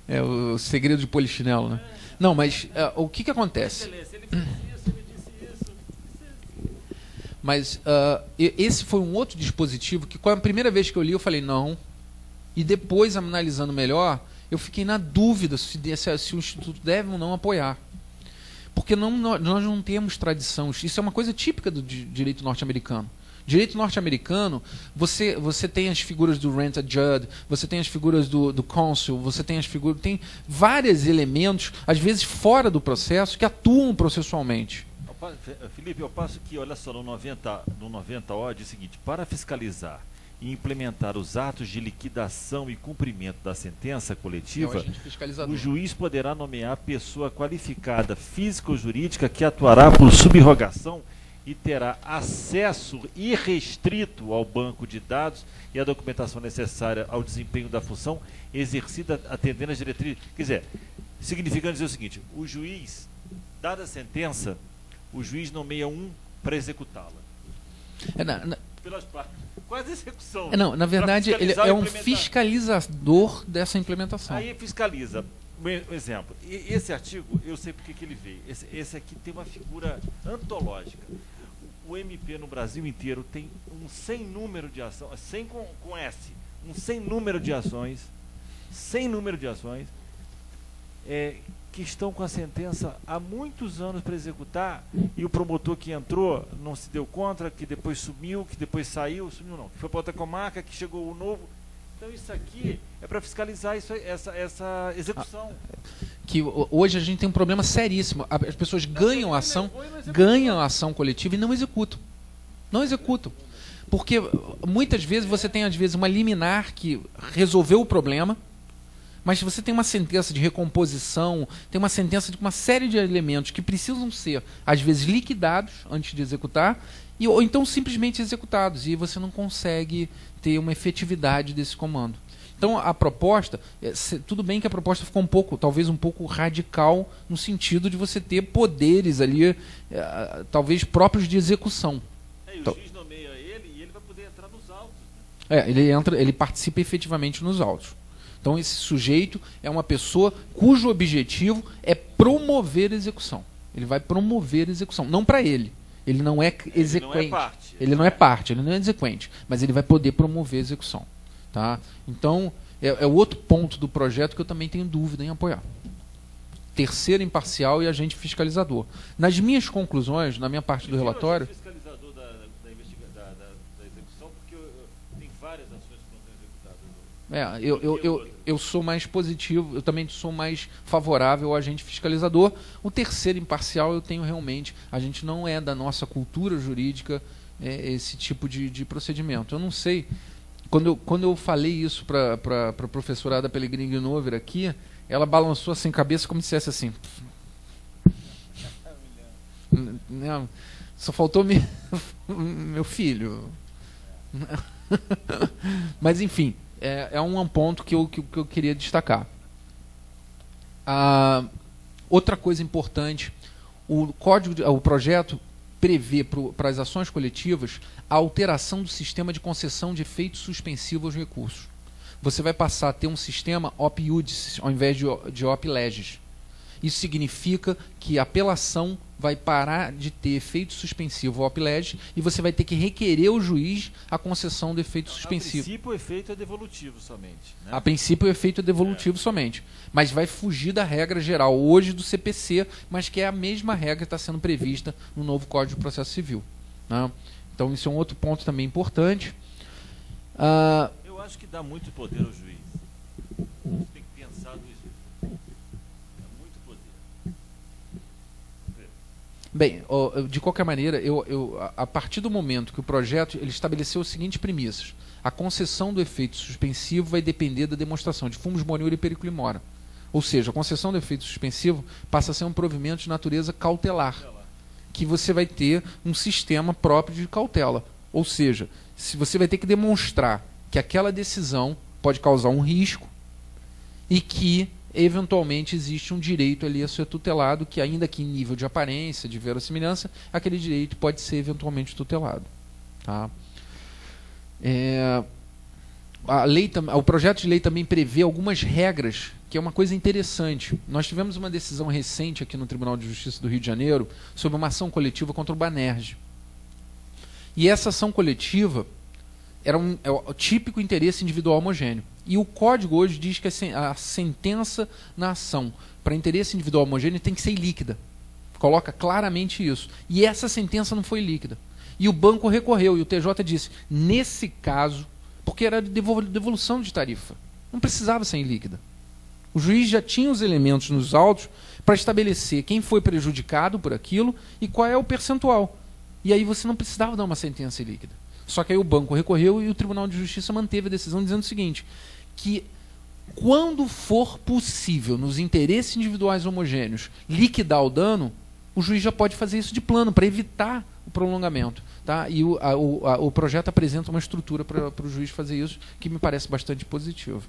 É o segredo de polichinelo, né? Não, mas o que acontece? Excelência, ele fez isso, ele disse isso. Mas esse foi um outro dispositivo que, a primeira vez que eu li, eu falei não. E depois, analisando melhor, eu fiquei na dúvida se o Instituto deve ou não apoiar. Porque nós não temos tradição. Isso é uma coisa típica do direito norte-americano. Direito norte-americano, você tem as figuras do rent a judge, você tem as figuras do consul, você tem as figuras... Tem vários elementos, às vezes fora do processo, que atuam processualmente. Felipe, eu passo aqui, olha só, no 90O diz o seguinte: para fiscalizar e implementar os atos de liquidação e cumprimento da sentença coletiva, o juiz poderá nomear pessoa qualificada, física ou jurídica, que atuará por subrogação e terá acesso irrestrito ao banco de dados e à documentação necessária ao desempenho da função exercida atendendo às diretrizes. Quer dizer, significando dizer o seguinte: o juiz, dada a sentença, o juiz nomeia um para executá-la. Pelas partes. Quase execução. Na verdade, ele é um fiscalizador dessa implementação. Aí fiscaliza. Um exemplo. Esse artigo, eu sei porque que ele veio. Esse aqui tem uma figura antológica. O MP no Brasil inteiro tem um sem número de ações, sem com S, um sem número de ações, que estão com a sentença há muitos anos para executar, e o promotor que entrou não se deu conta, que depois sumiu, que depois saiu, que foi para outra comarca, que chegou o novo. Então isso aqui é para fiscalizar essa execução. Que hoje a gente tem um problema seríssimo. As pessoas ganham a ação coletiva e não executam. Não executam. Porque muitas vezes você tem, às vezes, uma liminar que resolveu o problema, mas você tem uma sentença de recomposição, tem uma sentença de uma série de elementos que precisam ser, às vezes, liquidados antes de executar, ou então simplesmente executados, e você não consegue ter uma efetividade desse comando. Então a proposta, tudo bem que a proposta ficou talvez um pouco radical, no sentido de você ter poderes ali, talvez próprios de execução. E o juiz nomeia ele e ele vai poder entrar nos autos. Né? Ele participa efetivamente nos autos. Então esse sujeito é uma pessoa cujo objetivo é promover a execução. Ele vai promover a execução, não para ele. Ele não é exequente. Ele não é parte, ele não é exequente, mas ele vai poder promover a execução. Tá? Então, é o outro ponto do projeto que eu também tenho dúvida em apoiar. Terceiro imparcial e agente fiscalizador. Nas minhas conclusões, na minha parte do relatório... Fiscalizador da execução, porque tem várias ações que não são executadas. Eu sou mais positivo, eu também sou mais favorável ao agente fiscalizador. O terceiro imparcial eu tenho realmente... A gente não é da nossa cultura jurídica esse tipo de procedimento. Eu não sei... Quando eu falei isso para a professora Ada Pellegrini Nover aqui, ela balançou assim a cabeça como se dissesse assim... Só faltou meu filho. Mas, enfim, é um ponto que eu queria destacar. Outra coisa importante, o projeto prevê para as ações coletivas a alteração do sistema de concessão de efeito suspensivo aos recursos. Você vai passar a ter um sistema op iudice ao invés de op legis. Isso significa que a apelação vai parar de ter efeito suspensivo op legis e você vai ter que requerer ao juiz a concessão do efeito suspensivo. A princípio o efeito é devolutivo somente. Né? A princípio o efeito é devolutivo somente. Mas vai fugir da regra geral hoje do CPC, mas que é a mesma regra que está sendo prevista no novo Código de Processo Civil. Né? Então isso é um outro ponto também importante. Eu acho que dá muito poder ao juiz. Você tem que pensar nisso. Dá muito poder. Bem, de qualquer maneira, a partir do momento que o projeto ele estabeleceu as seguintes premissas: a concessão do efeito suspensivo vai depender da demonstração de fumus moniur e periculo mora. Ou seja, a concessão do efeito suspensivo passa a ser um provimento de natureza cautelar, que você vai ter um sistema próprio de cautela. Ou seja, se você vai ter que demonstrar que aquela decisão pode causar um risco e que, eventualmente, existe um direito ali a ser tutelado, que ainda que em nível de aparência, de verossimilhança, aquele direito pode ser eventualmente tutelado. Tá? O projeto de lei também prevê algumas regras, que é uma coisa interessante. Nós tivemos uma decisão recente aqui no Tribunal de Justiça do Rio de Janeiro sobre uma ação coletiva contra o Banerj. E essa ação coletiva é o típico interesse individual homogêneo. E o Código hoje diz que a sentença na ação para interesse individual homogêneo tem que ser ilíquida. Coloca claramente isso. E essa sentença não foi líquida. E o banco recorreu, e o TJ disse, nesse caso, porque era de devolução de tarifa, não precisava ser ilíquida. O juiz já tinha os elementos nos autos para estabelecer quem foi prejudicado por aquilo e qual é o percentual. E aí você não precisava dar uma sentença ilíquida. Só que aí o banco recorreu e o Tribunal de Justiça manteve a decisão dizendo o seguinte, que quando for possível, nos interesses individuais homogêneos, liquidar o dano, o juiz já pode fazer isso de plano, para evitar o prolongamento. Tá? E o projeto apresenta uma estrutura para o juiz fazer isso, que me parece bastante positivo.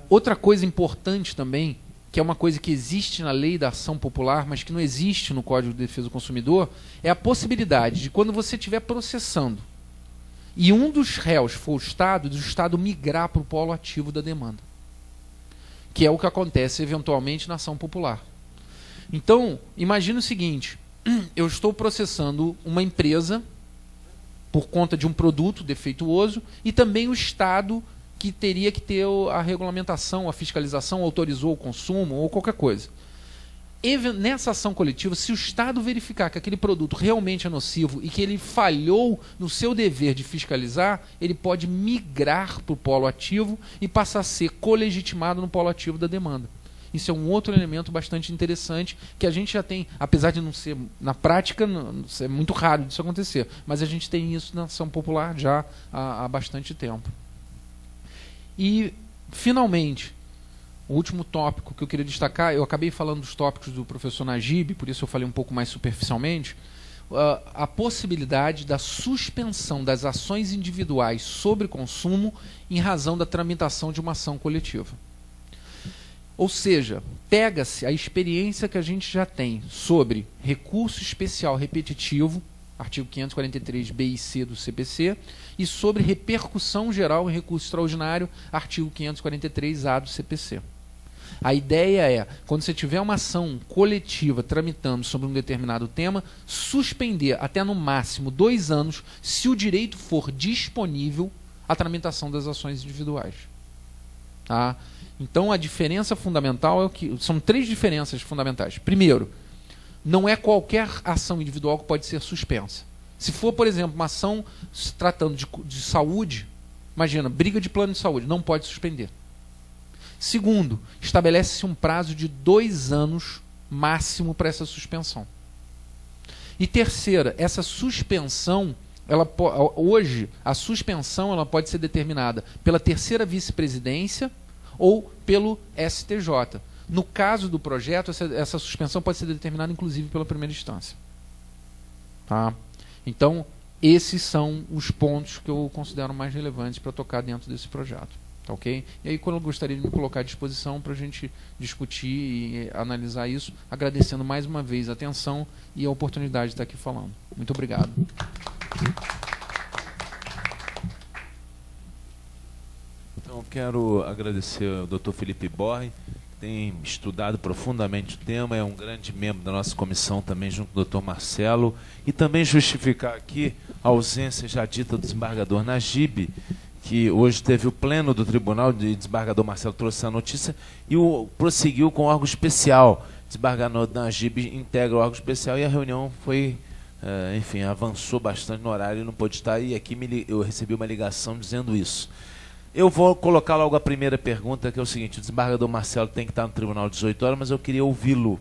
Outra coisa importante também, que é uma coisa que existe na lei da ação popular, mas que não existe no Código de Defesa do Consumidor, é a possibilidade de, quando você estiver processando, e um dos réus for o Estado migrar para o polo ativo da demanda. Que é o que acontece, eventualmente, na ação popular. Então, imagine o seguinte, eu estou processando uma empresa por conta de um produto defeituoso e também o Estado que teria que ter a regulamentação, a fiscalização, autorizou o consumo ou qualquer coisa. Nessa ação coletiva, se o Estado verificar que aquele produto realmente é nocivo e que ele falhou no seu dever de fiscalizar, ele pode migrar para o polo ativo e passar a ser colegitimado no polo ativo da demanda. Isso é um outro elemento bastante interessante que a gente já tem, apesar de não ser, na prática, é muito raro disso acontecer, mas a gente tem isso na ação popular já há bastante tempo. E, finalmente, o último tópico que eu queria destacar, eu acabei falando dos tópicos do professor Najib, por isso eu falei um pouco mais superficialmente, a possibilidade da suspensão das ações individuais sobre consumo em razão da tramitação de uma ação coletiva. Ou seja, pega-se a experiência que a gente já tem sobre recurso especial repetitivo, artigo 543b e c do CPC, e sobre repercussão geral em recurso extraordinário, artigo 543a do CPC. A ideia é, quando você tiver uma ação coletiva tramitando sobre um determinado tema, suspender até no máximo 2 anos, se o direito for disponível, a tramitação das ações individuais. Tá? Então a diferença fundamental é que são 3 diferenças fundamentais. Primeiro, não é qualquer ação individual que pode ser suspensa. Se for, por exemplo, uma ação se tratando de saúde, imagina, briga de plano de saúde, não pode suspender. Segundo, estabelece-se um prazo de 2 anos máximo para essa suspensão. E terceira, essa suspensão, hoje, a suspensão ela pode ser determinada pela terceira vice-presidência ou pelo STJ. No caso do projeto, essa suspensão pode ser determinada, inclusive, pela primeira instância. Tá? Então, esses são os pontos que eu considero mais relevantes para tocar dentro desse projeto. Tá, ok? E aí, quando eu gostaria de me colocar à disposição para a gente discutir e analisar isso, agradecendo mais uma vez a atenção e a oportunidade de estar aqui falando. Muito obrigado. Então, quero agradecer ao Dr. Felipe Borri, que tem estudado profundamente o tema, é um grande membro da nossa comissão também, junto com o Dr. Marcelo, e também justificar aqui a ausência já dita do desembargador Najib, que hoje teve o pleno do tribunal, o desembargador Marcelo trouxe a notícia, e prosseguiu com o órgão especial. O desembargador Najib integra o órgão especial e a reunião foi, enfim, avançou bastante no horário e não pôde estar, e aqui eu recebi uma ligação dizendo isso. Eu vou colocar logo a primeira pergunta, que é o seguinte: o desembargador Marcelo tem que estar no tribunal às 18 horas, mas eu queria ouvi-lo.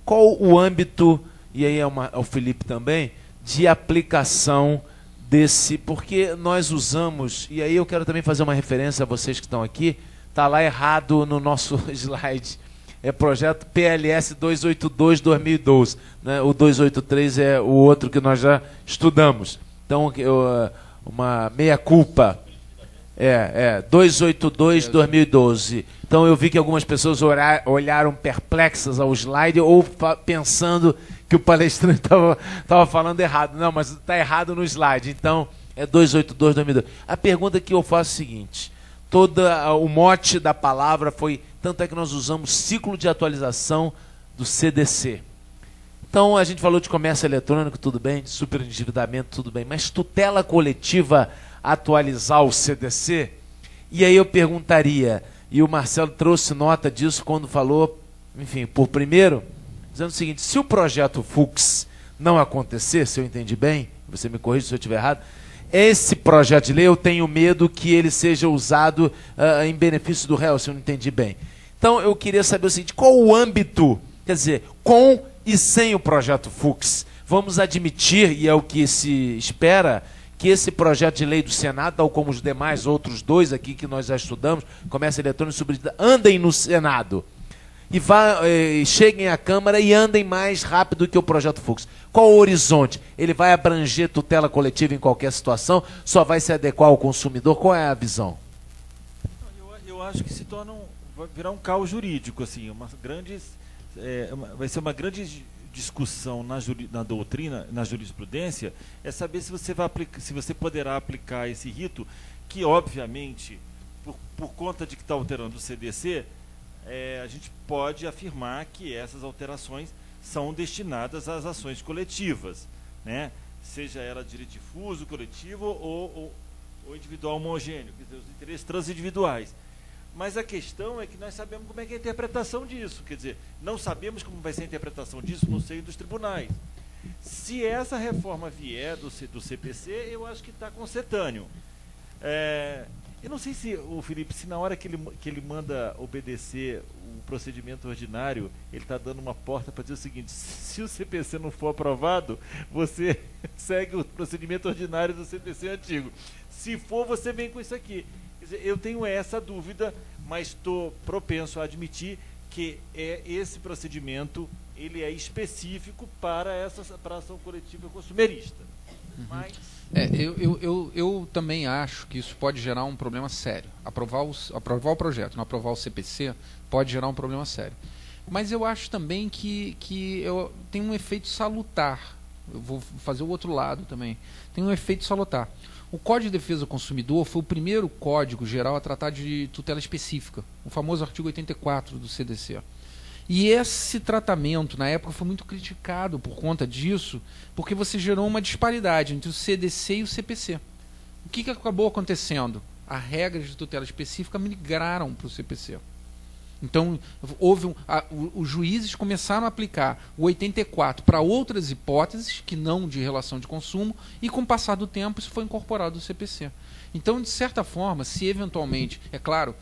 Qual o âmbito, e aí ao Felipe também, de aplicação desse, porque nós usamos, e aí eu quero também fazer uma referência a vocês que estão aqui, está lá errado no nosso slide, é projeto PLS 282-2012, né? O 283 é o outro que nós já estudamos, então uma meia-culpa, 282-2012, então eu vi que algumas pessoas olharam perplexas ao slide ou pensando que o palestrante estava falando errado. Não, mas está errado no slide. Então, é 282-2012. A pergunta que eu faço é a seguinte: o mote da palavra foi, tanto é que nós usamos ciclo de atualização do CDC. Então, a gente falou de comércio eletrônico, tudo bem, de superendividamento, tudo bem, mas tutela coletiva atualizar o CDC? E aí eu perguntaria, e o Marcelo trouxe nota disso quando falou, enfim, por primeiro, dizendo o seguinte: se o projeto Fux não acontecer, se eu entendi bem, você me corrige se eu estiver errado, esse projeto de lei eu tenho medo que ele seja usado em benefício do réu, se eu não entendi bem. Então, eu queria saber o seguinte, qual o âmbito, quer dizer, com e sem o projeto Fux? Vamos admitir, e é o que se espera, que esse projeto de lei do Senado, tal como os demais outros dois aqui que nós já estudamos, comércio eletrônico e subsídio, andem no Senado e cheguem à Câmara e andem mais rápido que o projeto Fux. Qual o horizonte? Ele vai abranger tutela coletiva em qualquer situação? Só vai se adequar ao consumidor? Qual é a visão? Eu acho que vai virar um caos jurídico, assim, vai ser uma grande discussão na doutrina, na jurisprudência, é saber se você poderá aplicar esse rito, que obviamente, por conta de que está alterando o CDC, a gente pode afirmar que essas alterações são destinadas às ações coletivas, né? Seja ela direito difuso, coletivo ou individual homogêneo, quer dizer, os interesses transindividuais. Mas a questão é que nós sabemos como é que é a interpretação disso, quer dizer, não sabemos como vai ser a interpretação disso no seio dos tribunais. Se essa reforma vier do CPC, eu acho que está concetâneo. Eu não sei se o Felipe, se na hora que ele manda obedecer o procedimento ordinário, ele está dando uma porta para dizer o seguinte: se o CPC não for aprovado, você segue o procedimento ordinário do CPC antigo. Se for, você vem com isso aqui. Quer dizer, eu tenho essa dúvida, mas estou propenso a admitir que esse procedimento ele é específico para a ação coletiva consumerista. Mas... Eu também acho que isso pode gerar um problema sério. Aprovar o projeto, não aprovar o CPC, pode gerar um problema sério. Mas eu acho também que tem um efeito salutar. Eu vou fazer o outro lado também. Tem um efeito salutar. O Código de Defesa do Consumidor foi o primeiro código geral a tratar de tutela específica, o famoso artigo 84 do CDC. E esse tratamento, na época, foi muito criticado por conta disso, porque você gerou uma disparidade entre o CDC e o CPC. O que acabou acontecendo? As regras de tutela específica migraram para o CPC. Então, os juízes começaram a aplicar o 84 para outras hipóteses, que não de relação de consumo, e com o passar do tempo isso foi incorporado ao CPC. Então, de certa forma, se eventualmente... É claro,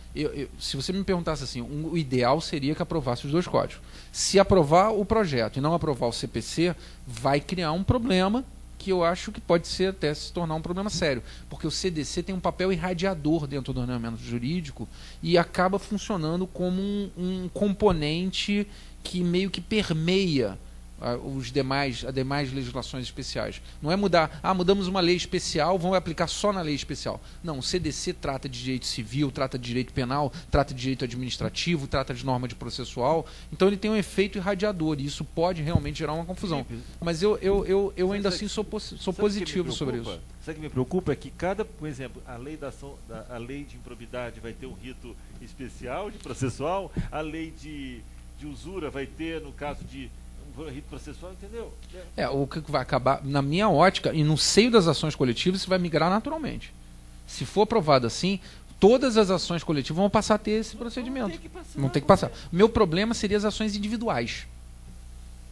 se você me perguntasse assim, o ideal seria que aprovasse os dois códigos. Se aprovar o projeto e não aprovar o CPC, vai criar um problema que eu acho que pode ser até se tornar um problema sério, porque o CDC tem um papel irradiador dentro do ordenamento jurídico e acaba funcionando como um componente que meio que permeia as demais legislações especiais. Não é mudamos uma lei especial, vamos aplicar só na lei especial. Não, o CDC trata de direito civil, trata de direito penal, trata de direito administrativo, trata de norma de processual. Então ele tem um efeito irradiador e isso pode realmente gerar uma confusão. Mas eu ainda assim sou positivo sobre isso. Sabe o que me preocupa? É que por exemplo, a lei de improbidade vai ter um rito especial de processual, a lei de usura vai ter, no caso de rito processual, entendeu? O que vai acabar, na minha ótica, e no seio das ações coletivas, isso vai migrar naturalmente. Se for aprovado assim, todas as ações coletivas vão passar a ter esse procedimento. Vão ter que passar. Meu problema seria as ações individuais.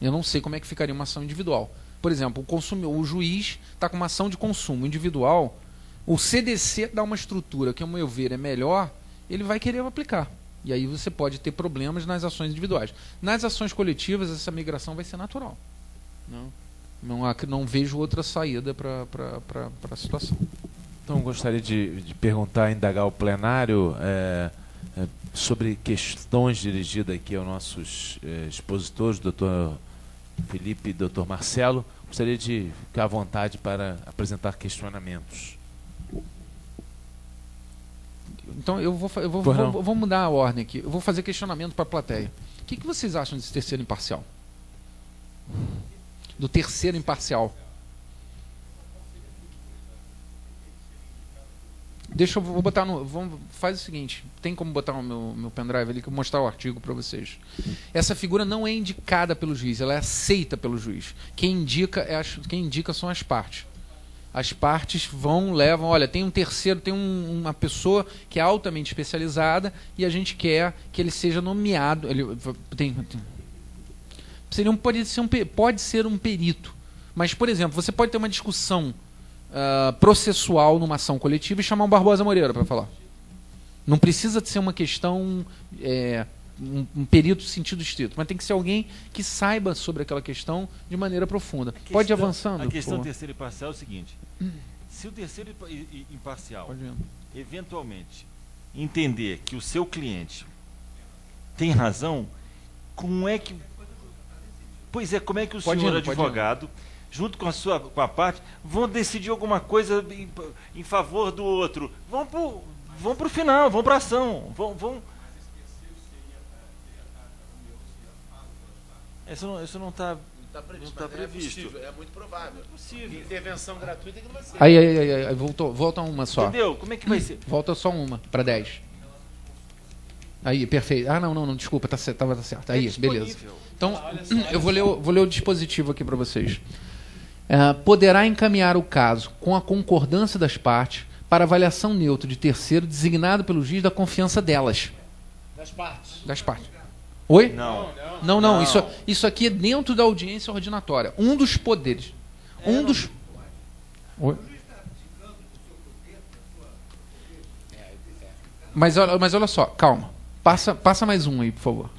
Eu não sei como é que ficaria uma ação individual. Por exemplo, o juiz está com uma ação de consumo individual, o CDC dá uma estrutura que, ao meu ver, é melhor, ele vai querer aplicar. E aí você pode ter problemas nas ações individuais. Nas ações coletivas, essa migração vai ser natural. Não vejo outra saída para a situação. Então, gostaria de perguntar, indagar ao plenário sobre questões dirigidas aqui aos nossos expositores, doutor Felipe e doutor Marcelo. Gostaria de ficar à vontade para apresentar questionamentos. Então, eu vou mudar a ordem aqui. Eu vou fazer questionamento para a plateia. O que vocês acham desse terceiro imparcial? Do terceiro imparcial. Vou botar faz o seguinte, tem como botar o meu pendrive ali que eu vou mostrar o artigo para vocês. Essa figura não é indicada pelo juiz, ela é aceita pelo juiz. Quem indica são as partes. As partes levam, olha, tem um terceiro, tem uma pessoa que é altamente especializada e a gente quer que ele seja nomeado. Pode ser um perito. Mas, por exemplo, você pode ter uma discussão processual numa ação coletiva e chamar um Barbosa Moreira para falar. Não precisa ser uma questão um perito sentido estrito, mas tem que ser alguém que saiba sobre aquela questão de maneira profunda. Pode ir avançando. A questão terceiro imparcial é o seguinte: se o terceiro imparcial eventualmente entender que o seu cliente tem razão, como é que o senhor advogado, junto com a parte, vão decidir alguma coisa em favor do outro? Vão para o final, vão para a ação, vão. Isso não está previsto. É muito provável. É possível. Intervenção gratuita que não vai ser. Aí volta uma só. Entendeu? Como é que vai ser? Volta só uma, para 10. Aí, perfeito. Ah, não, desculpa, estava certo. Aí, beleza. Então, eu vou ler o dispositivo aqui para vocês. Poderá encaminhar o caso com a concordância das partes para avaliação neutra de terceiro designado pelo juiz da confiança delas. Das partes. Oi? Não. Isso aqui é dentro da audiência ordinatória. Um dos poderes. Oi? Mas olha só, calma. Passa mais um aí, por favor.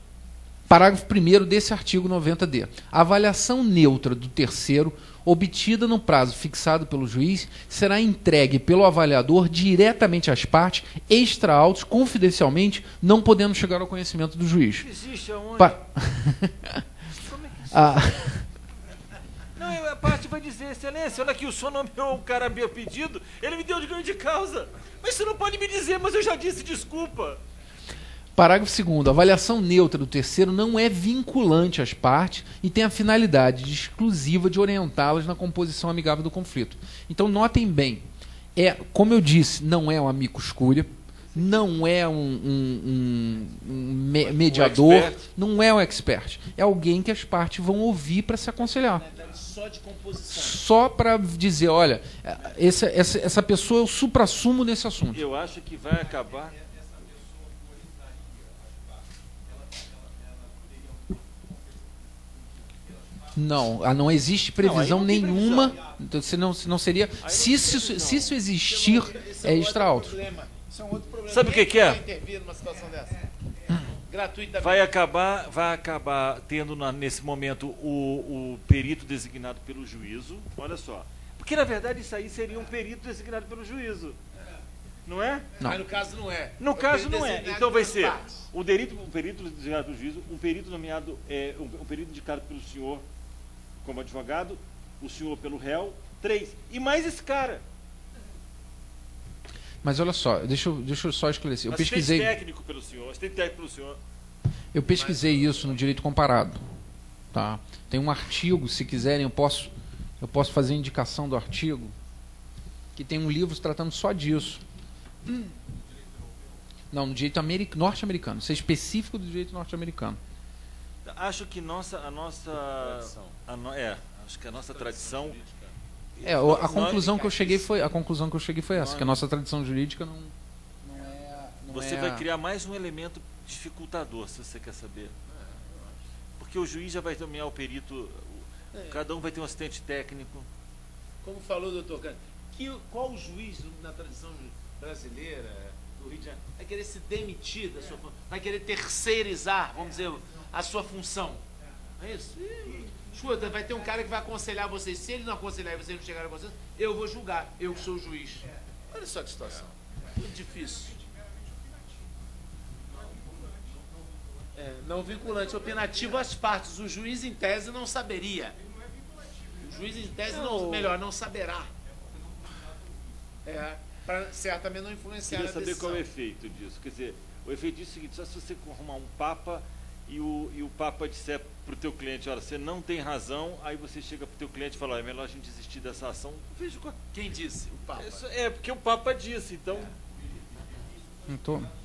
Parágrafo 1º desse artigo 90D. A avaliação neutra do terceiro, obtida no prazo fixado pelo juiz, será entregue pelo avaliador diretamente às partes, extra autos, confidencialmente, não podendo chegar ao conhecimento do juiz. Existe aonde? Como é que existe? Não, a parte vai dizer: excelência, olha aqui, o senhor nomeou um cara meu pedido, ele me deu de ganho de causa. Mas você não pode me dizer, mas eu já disse desculpa. Parágrafo 2º. A avaliação neutra do terceiro não é vinculante às partes e tem a finalidade exclusiva de orientá-las na composição amigável do conflito. Então, notem bem, como eu disse, não é um amicus curiae, não é um mediador, não é um expert. É alguém que as partes vão ouvir para se aconselhar. Só de composição. Só para dizer, olha, essa pessoa é o suprassumo nesse assunto. Eu acho que vai acabar... Não existe previsão nenhuma. Então, senão seria. Se isso existir, é extra autos. Sabe o que é? Vai acabar tendo nesse momento o perito designado pelo juízo. Olha só. Porque na verdade isso aí seria um perito designado pelo juízo. Não é? Não. Mas no caso não é. No caso não é. Então vai ser o perito designado pelo juízo, um perito nomeado, um perito indicado pelo senhor como advogado, o senhor pelo réu, 3. E mais esse cara. Mas olha só, deixa eu só esclarecer. Eu pesquisei. Técnico pelo senhor, técnico pelo senhor. Eu pesquisei isso no direito comparado. Tá? Tem um artigo, se quiserem, eu posso fazer indicação do artigo, que tem um livro tratando só disso. Não, no direito norte-americano. Isso é específico do direito norte-americano. Acho que a nossa tradição. A conclusão que eu cheguei foi essa, que a nossa tradição jurídica não você vai criar mais um elemento dificultador, se você quer saber. Porque o juiz já vai nomear o perito, cada um vai ter um assistente técnico. Como falou o doutor Cândido, qual juiz na tradição brasileira, do Rio de Janeiro, vai querer se demitir da sua função, vai querer terceirizar, vamos dizer, a sua função? É isso? Escuta, vai ter um cara que vai aconselhar vocês. Se ele não aconselhar e vocês não chegarem a vocês, eu vou julgar, eu que sou o juiz. Olha só que situação. Muito difícil. Não vinculante, opinativo às partes. O juiz, em tese, não saberia. O juiz, em tese, não saberá. Para certamente não influenciar a decisão. Queria saber qual é o efeito disso. Quer dizer, o efeito disso é o seguinte: só se você arrumar um papa e o papa disser para o teu cliente, olha, você não tem razão, aí você chega para o teu cliente e fala, é melhor a gente desistir dessa ação. Veja quem disse? O papa. Porque o papa disse, então... Então...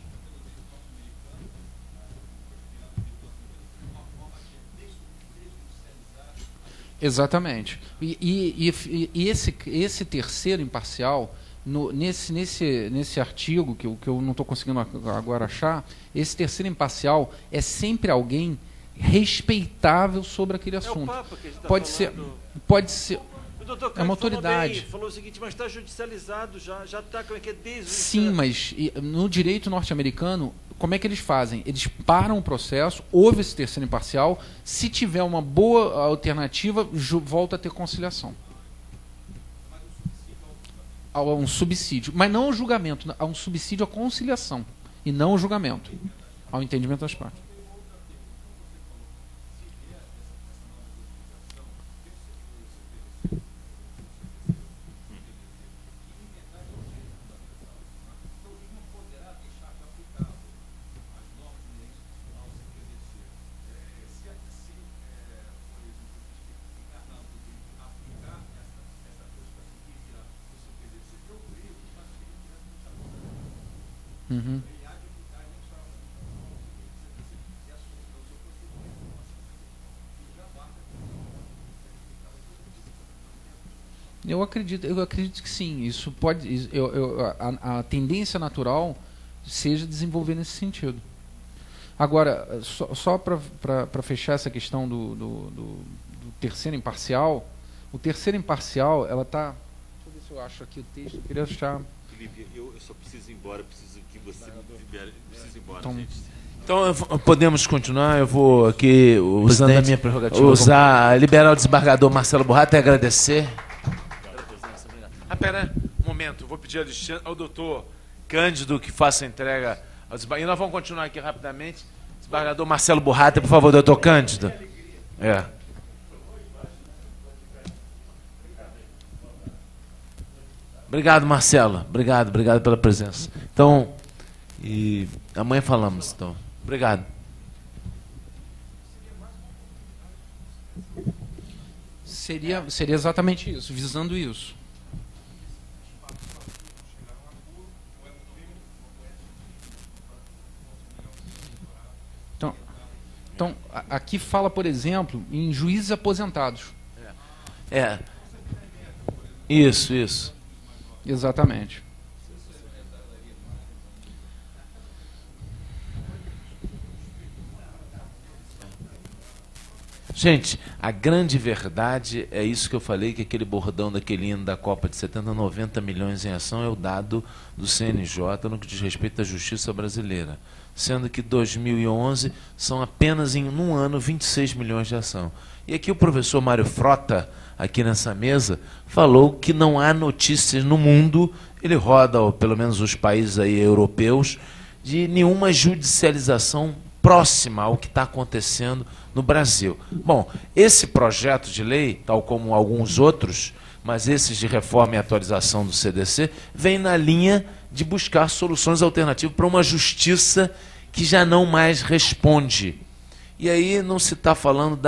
Exatamente. E esse terceiro imparcial, nesse artigo, que eu não estou conseguindo agora achar, esse terceiro imparcial é sempre alguém respeitável sobre aquele assunto. É o Papa que a gente tá pode falando. ser. O doutor É uma autoridade. Falou o seguinte, mas está judicializado, já está, como é que é desde... Sim, mas no direito norte-americano, como é que eles fazem? Eles param o processo, houve esse terceiro imparcial, se tiver uma boa alternativa, volta a ter conciliação. Há um subsídio, mas não o julgamento, há um subsídio à conciliação, e não o julgamento, ao entendimento das partes. Uhum. Eu acredito que sim. Isso pode, a tendência natural seja desenvolver nesse sentido. Agora, só para fechar essa questão do terceiro imparcial, o terceiro imparcial, ela está. Deixa eu ver se eu acho aqui o texto. Eu queria achar. Felipe, eu só preciso ir embora, preciso que você me libere. Preciso ir embora, Então, gente. Então, podemos continuar. Eu vou aqui, usando a minha prerrogativa, liberar o desembargador Marcelo Burrata e agradecer. Pera um momento, eu vou pedir ao doutor Cândido que faça a entrega ao desembargador. E nós vamos continuar aqui rapidamente. Desembargador Marcelo Burrata, por favor, doutor Cândido. Obrigado, Marcelo. Obrigado pela presença. Então, e amanhã falamos. Então, obrigado. Seria exatamente isso, visando isso. Então, aqui fala, por exemplo, em juízes aposentados. Isso. Exatamente. Gente, a grande verdade é isso que eu falei, que aquele bordão daquele hino da Copa de 70, 90 milhões em ação é o dado do CNJ no que diz respeito à justiça brasileira. Sendo que 2011 são apenas em um ano 26 milhões de ação. E aqui o professor Mário Frota, aqui nessa mesa, falou que não há notícias no mundo, ele roda, ou pelo menos os países aí europeus, de nenhuma judicialização próxima ao que está acontecendo no Brasil. Bom, esse projeto de lei, tal como alguns outros, mas esses de reforma e atualização do CDC, vem na linha de buscar soluções alternativas para uma justiça que já não mais responde. E aí não se está falando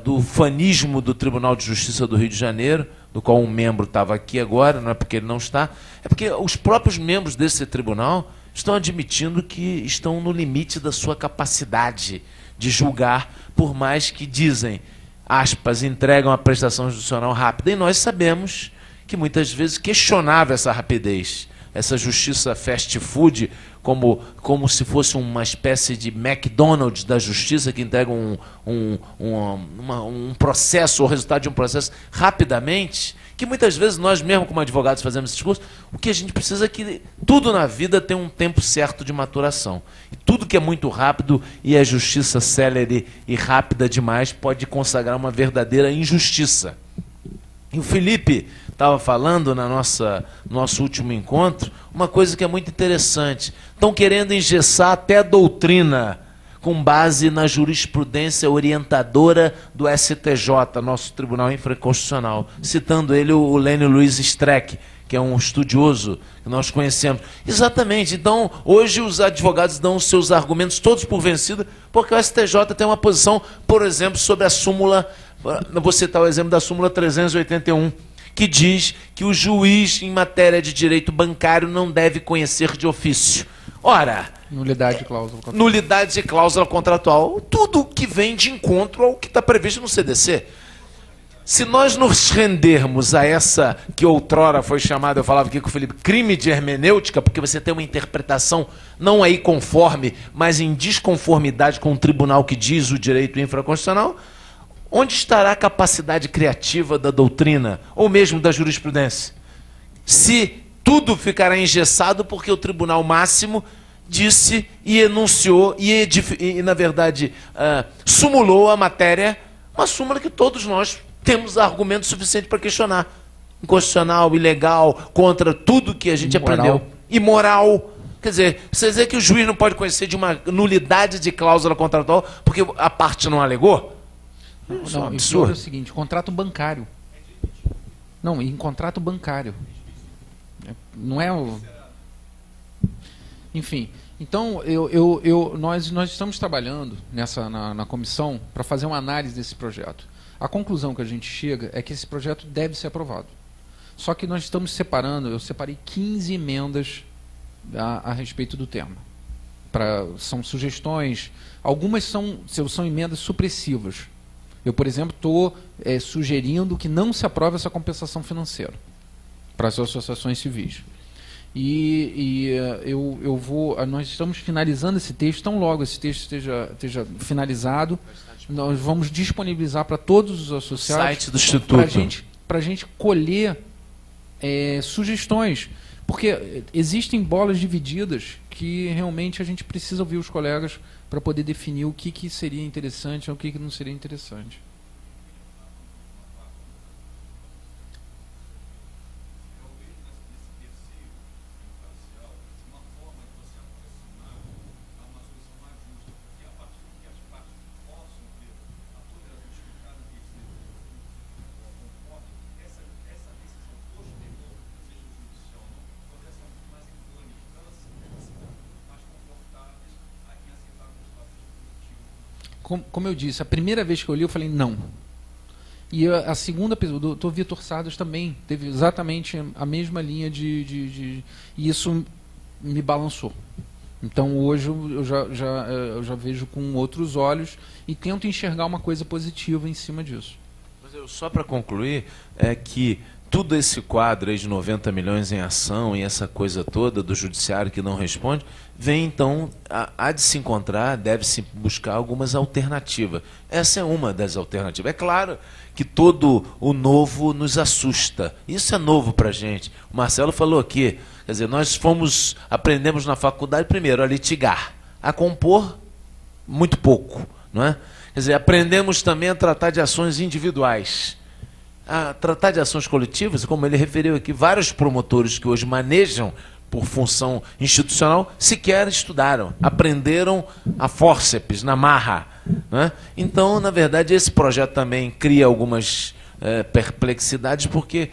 do fanismo do Tribunal de Justiça do Rio de Janeiro, do qual um membro estava aqui agora, não é porque ele não está, é porque os próprios membros desse tribunal estão admitindo que estão no limite da sua capacidade de julgar, por mais que dizem, aspas, entregam a prestação judicial rápida. E nós sabemos que muitas vezes questionava essa rapidez, essa justiça fast food, como se fosse uma espécie de McDonald's da justiça, que entrega um processo, ou resultado de um processo, rapidamente, que muitas vezes nós mesmos, como advogados, fazemos esse discurso. O que a gente precisa é que tudo na vida tem um tempo certo de maturação. E tudo que é muito rápido e a justiça célere e rápida demais pode consagrar uma verdadeira injustiça. E o Felipe estava falando no nosso último encontro uma coisa que é muito interessante. Estão querendo engessar até a doutrina com base na jurisprudência orientadora do STJ, nosso Tribunal Infraconstitucional, citando ele o Lênio Luiz Streck, que é um estudioso que nós conhecemos. Exatamente. Então, hoje os advogados dão os seus argumentos todos por vencido, porque o STJ tem uma posição, por exemplo, sobre a súmula, vou citar o exemplo da súmula 381, que diz que o juiz em matéria de direito bancário não deve conhecer de ofício. Ora, nulidade de cláusula contratual. Nulidade de cláusula contratual, tudo que vem de encontro ao que está previsto no CDC. Se nós nos rendermos a essa que outrora foi chamada, eu falava aqui com o Felipe, crime de hermenêutica, porque você tem uma interpretação não aí conforme, mas em desconformidade com o tribunal que diz o direito infraconstitucional, onde estará a capacidade criativa da doutrina, ou mesmo da jurisprudência? Se tudo ficará engessado porque o Tribunal Máximo disse e enunciou e na verdade, sumulou a matéria, uma súmula que todos nós temos argumento suficiente para questionar. Inconstitucional, ilegal, contra tudo que a gente aprendeu. Imoral. Quer dizer, você dizer que o juiz não pode conhecer de uma nulidade de cláusula contratual porque a parte não alegou? Isso é um absurdo. É o seguinte, contrato bancário. Não, em contrato bancário. Não é o... Enfim, então nós estamos trabalhando na comissão para fazer uma análise desse projeto. A conclusão que a gente chega é que esse projeto deve ser aprovado. Só que nós estamos separando, eu separei 15 emendas a respeito do tema. São sugestões, algumas são emendas supressivas. Eu, por exemplo, estou sugerindo que não se aprove essa compensação financeira para as associações civis. Nós estamos finalizando esse texto, tão logo esse texto esteja finalizado, nós vamos disponibilizar para todos os associados site do Instituto para a gente colher sugestões, porque existem bolas divididas que realmente a gente precisa ouvir os colegas para poder definir o que seria interessante ou o que não seria interessante. Como eu disse, a primeira vez que eu li, eu falei não. E a segunda pessoa, o doutor Vitor Sardas também teve exatamente a mesma linha e isso me balançou. Então hoje eu já vejo com outros olhos e tento enxergar uma coisa positiva em cima disso. Mas só para concluir, é que tudo esse quadro aí de 90 milhões em ação e essa coisa toda do judiciário que não responde, vem então, há de se encontrar, deve-se buscar algumas alternativas. Essa é uma das alternativas. É claro que todo o novo nos assusta. Isso é novo para a gente. O Marcelo falou aqui, quer dizer, nós aprendemos na faculdade primeiro a litigar, a compor muito pouco, não é? Quer dizer, aprendemos também a tratar de ações individuais. A tratar de ações coletivas, como ele referiu aqui, vários promotores que hoje manejam por função institucional sequer estudaram, aprenderam a fórceps, na marra. Né? Então, na verdade, esse projeto também cria algumas perplexidades, porque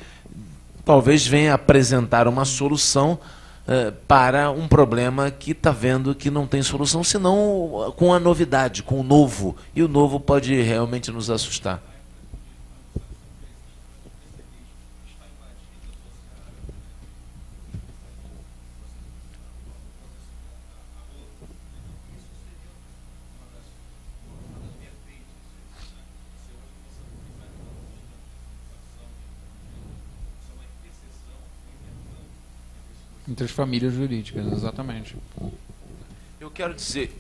talvez venha apresentar uma solução para um problema que está vendo que não tem solução, senão com a novidade, com o novo. E o novo pode realmente nos assustar. Entre as famílias jurídicas, exatamente. Eu quero dizer...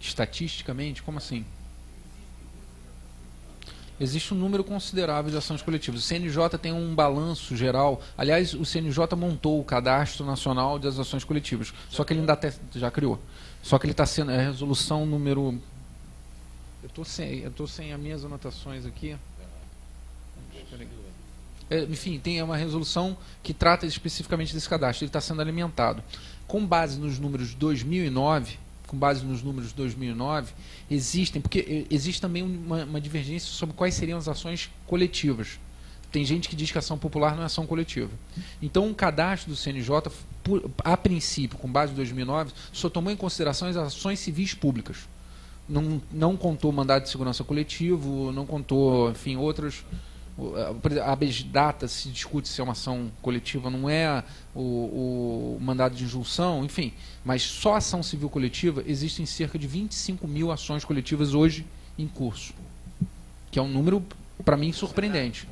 Estatisticamente? Como assim? Existe um número considerável de ações coletivas. O CNJ tem um balanço geral. Aliás, o CNJ montou o Cadastro Nacional das Ações Coletivas. Só que ele ainda já criou. Só que ele está sendo... É a resolução número... Eu tô sem as minhas anotações aqui. Enfim, tem uma resolução que trata especificamente desse cadastro. Ele está sendo alimentado. Com base nos números 2009, existem, porque existe também uma divergência sobre quais seriam as ações coletivas. Tem gente que diz que a ação popular não é ação coletiva. Então, o cadastro do CNJ, a princípio, com base em 2009, só tomou em consideração as ações civis públicas. Não contou mandado de segurança coletivo, não contou, enfim, outras... A habeas data se discute se é uma ação coletiva, não é o mandado de injunção, enfim, mas só ação civil coletiva, existem cerca de 25 mil ações coletivas hoje em curso, que é um número, para mim, surpreendente.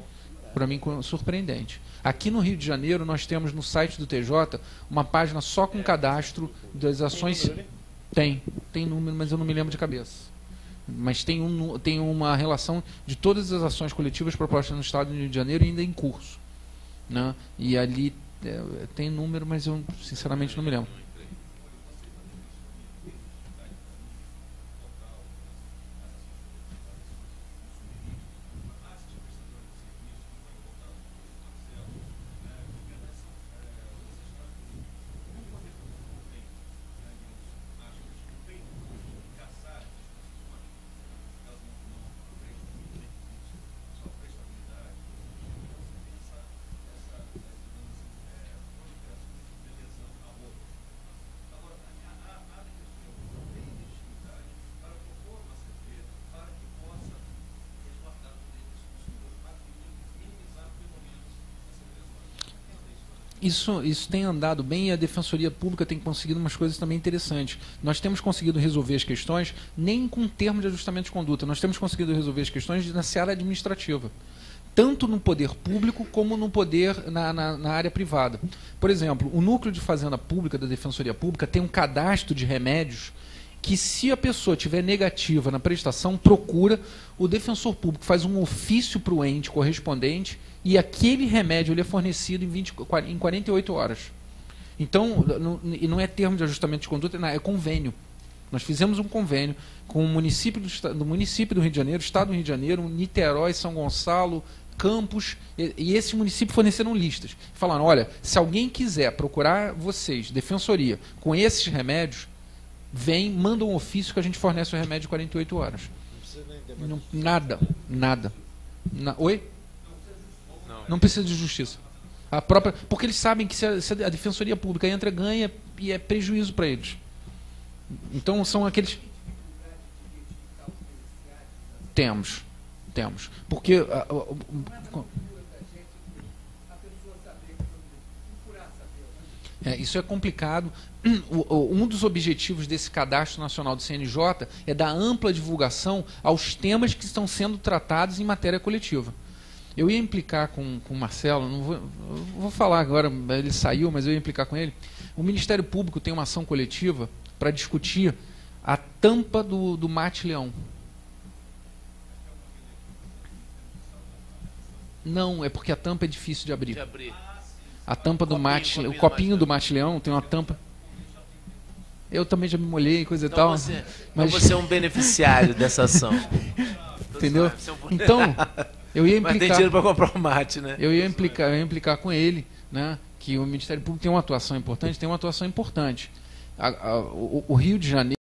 Aqui no Rio de Janeiro, nós temos no site do TJ uma página só com cadastro das ações... Tem número, mas eu não me lembro de cabeça. mas tem uma relação de todas as ações coletivas propostas no Estado do Rio de Janeiro ainda em curso, né? E ali tem número, mas eu sinceramente não me lembro. Isso tem andado bem e a Defensoria Pública tem conseguido umas coisas também interessantes. Nós temos conseguido resolver as questões nem com termo de ajustamento de conduta, nós temos conseguido resolver as questões na seara administrativa, tanto no poder público como no poder na área privada. Por exemplo, o Núcleo de Fazenda Pública da Defensoria Pública tem um cadastro de remédios que, se a pessoa tiver negativa na prestação, procura, o defensor público faz um ofício para o ente correspondente e aquele remédio ele é fornecido em 48 horas. Então, não é termo de ajustamento de conduta, é convênio. Nós fizemos um convênio com o município do Rio de Janeiro, Estado do Rio de Janeiro, Niterói, São Gonçalo, Campos, e esses municípios forneceram listas. Falaram, olha, se alguém quiser procurar vocês, defensoria, com esses remédios, vem, manda um ofício que a gente fornece o remédio em 48 horas. Não, nada. Oi? Não precisa de justiça. Porque eles sabem que se a Defensoria Pública entra, ganha e é prejuízo para eles. Então são aqueles... Temos. Porque... isso é complicado. Um dos objetivos desse cadastro nacional do CNJ é dar ampla divulgação aos temas que estão sendo tratados em matéria coletiva. Eu ia implicar com o Marcelo, vou falar agora, ele saiu, mas eu ia implicar com ele. O Ministério Público tem uma ação coletiva para discutir a tampa do mate-leão. Não, é porque a tampa é difícil de abrir. A tampa do mate, o copinho do mate-leão tem uma tampa. Eu também já me molhei, coisa e tal. Mas você é um beneficiário dessa ação. Entendeu? Então, eu ia implicar. Mas tem dinheiro para comprar o mate, né? Eu ia implicar com ele, né, que o Ministério Público tem uma atuação importante, o Rio de Janeiro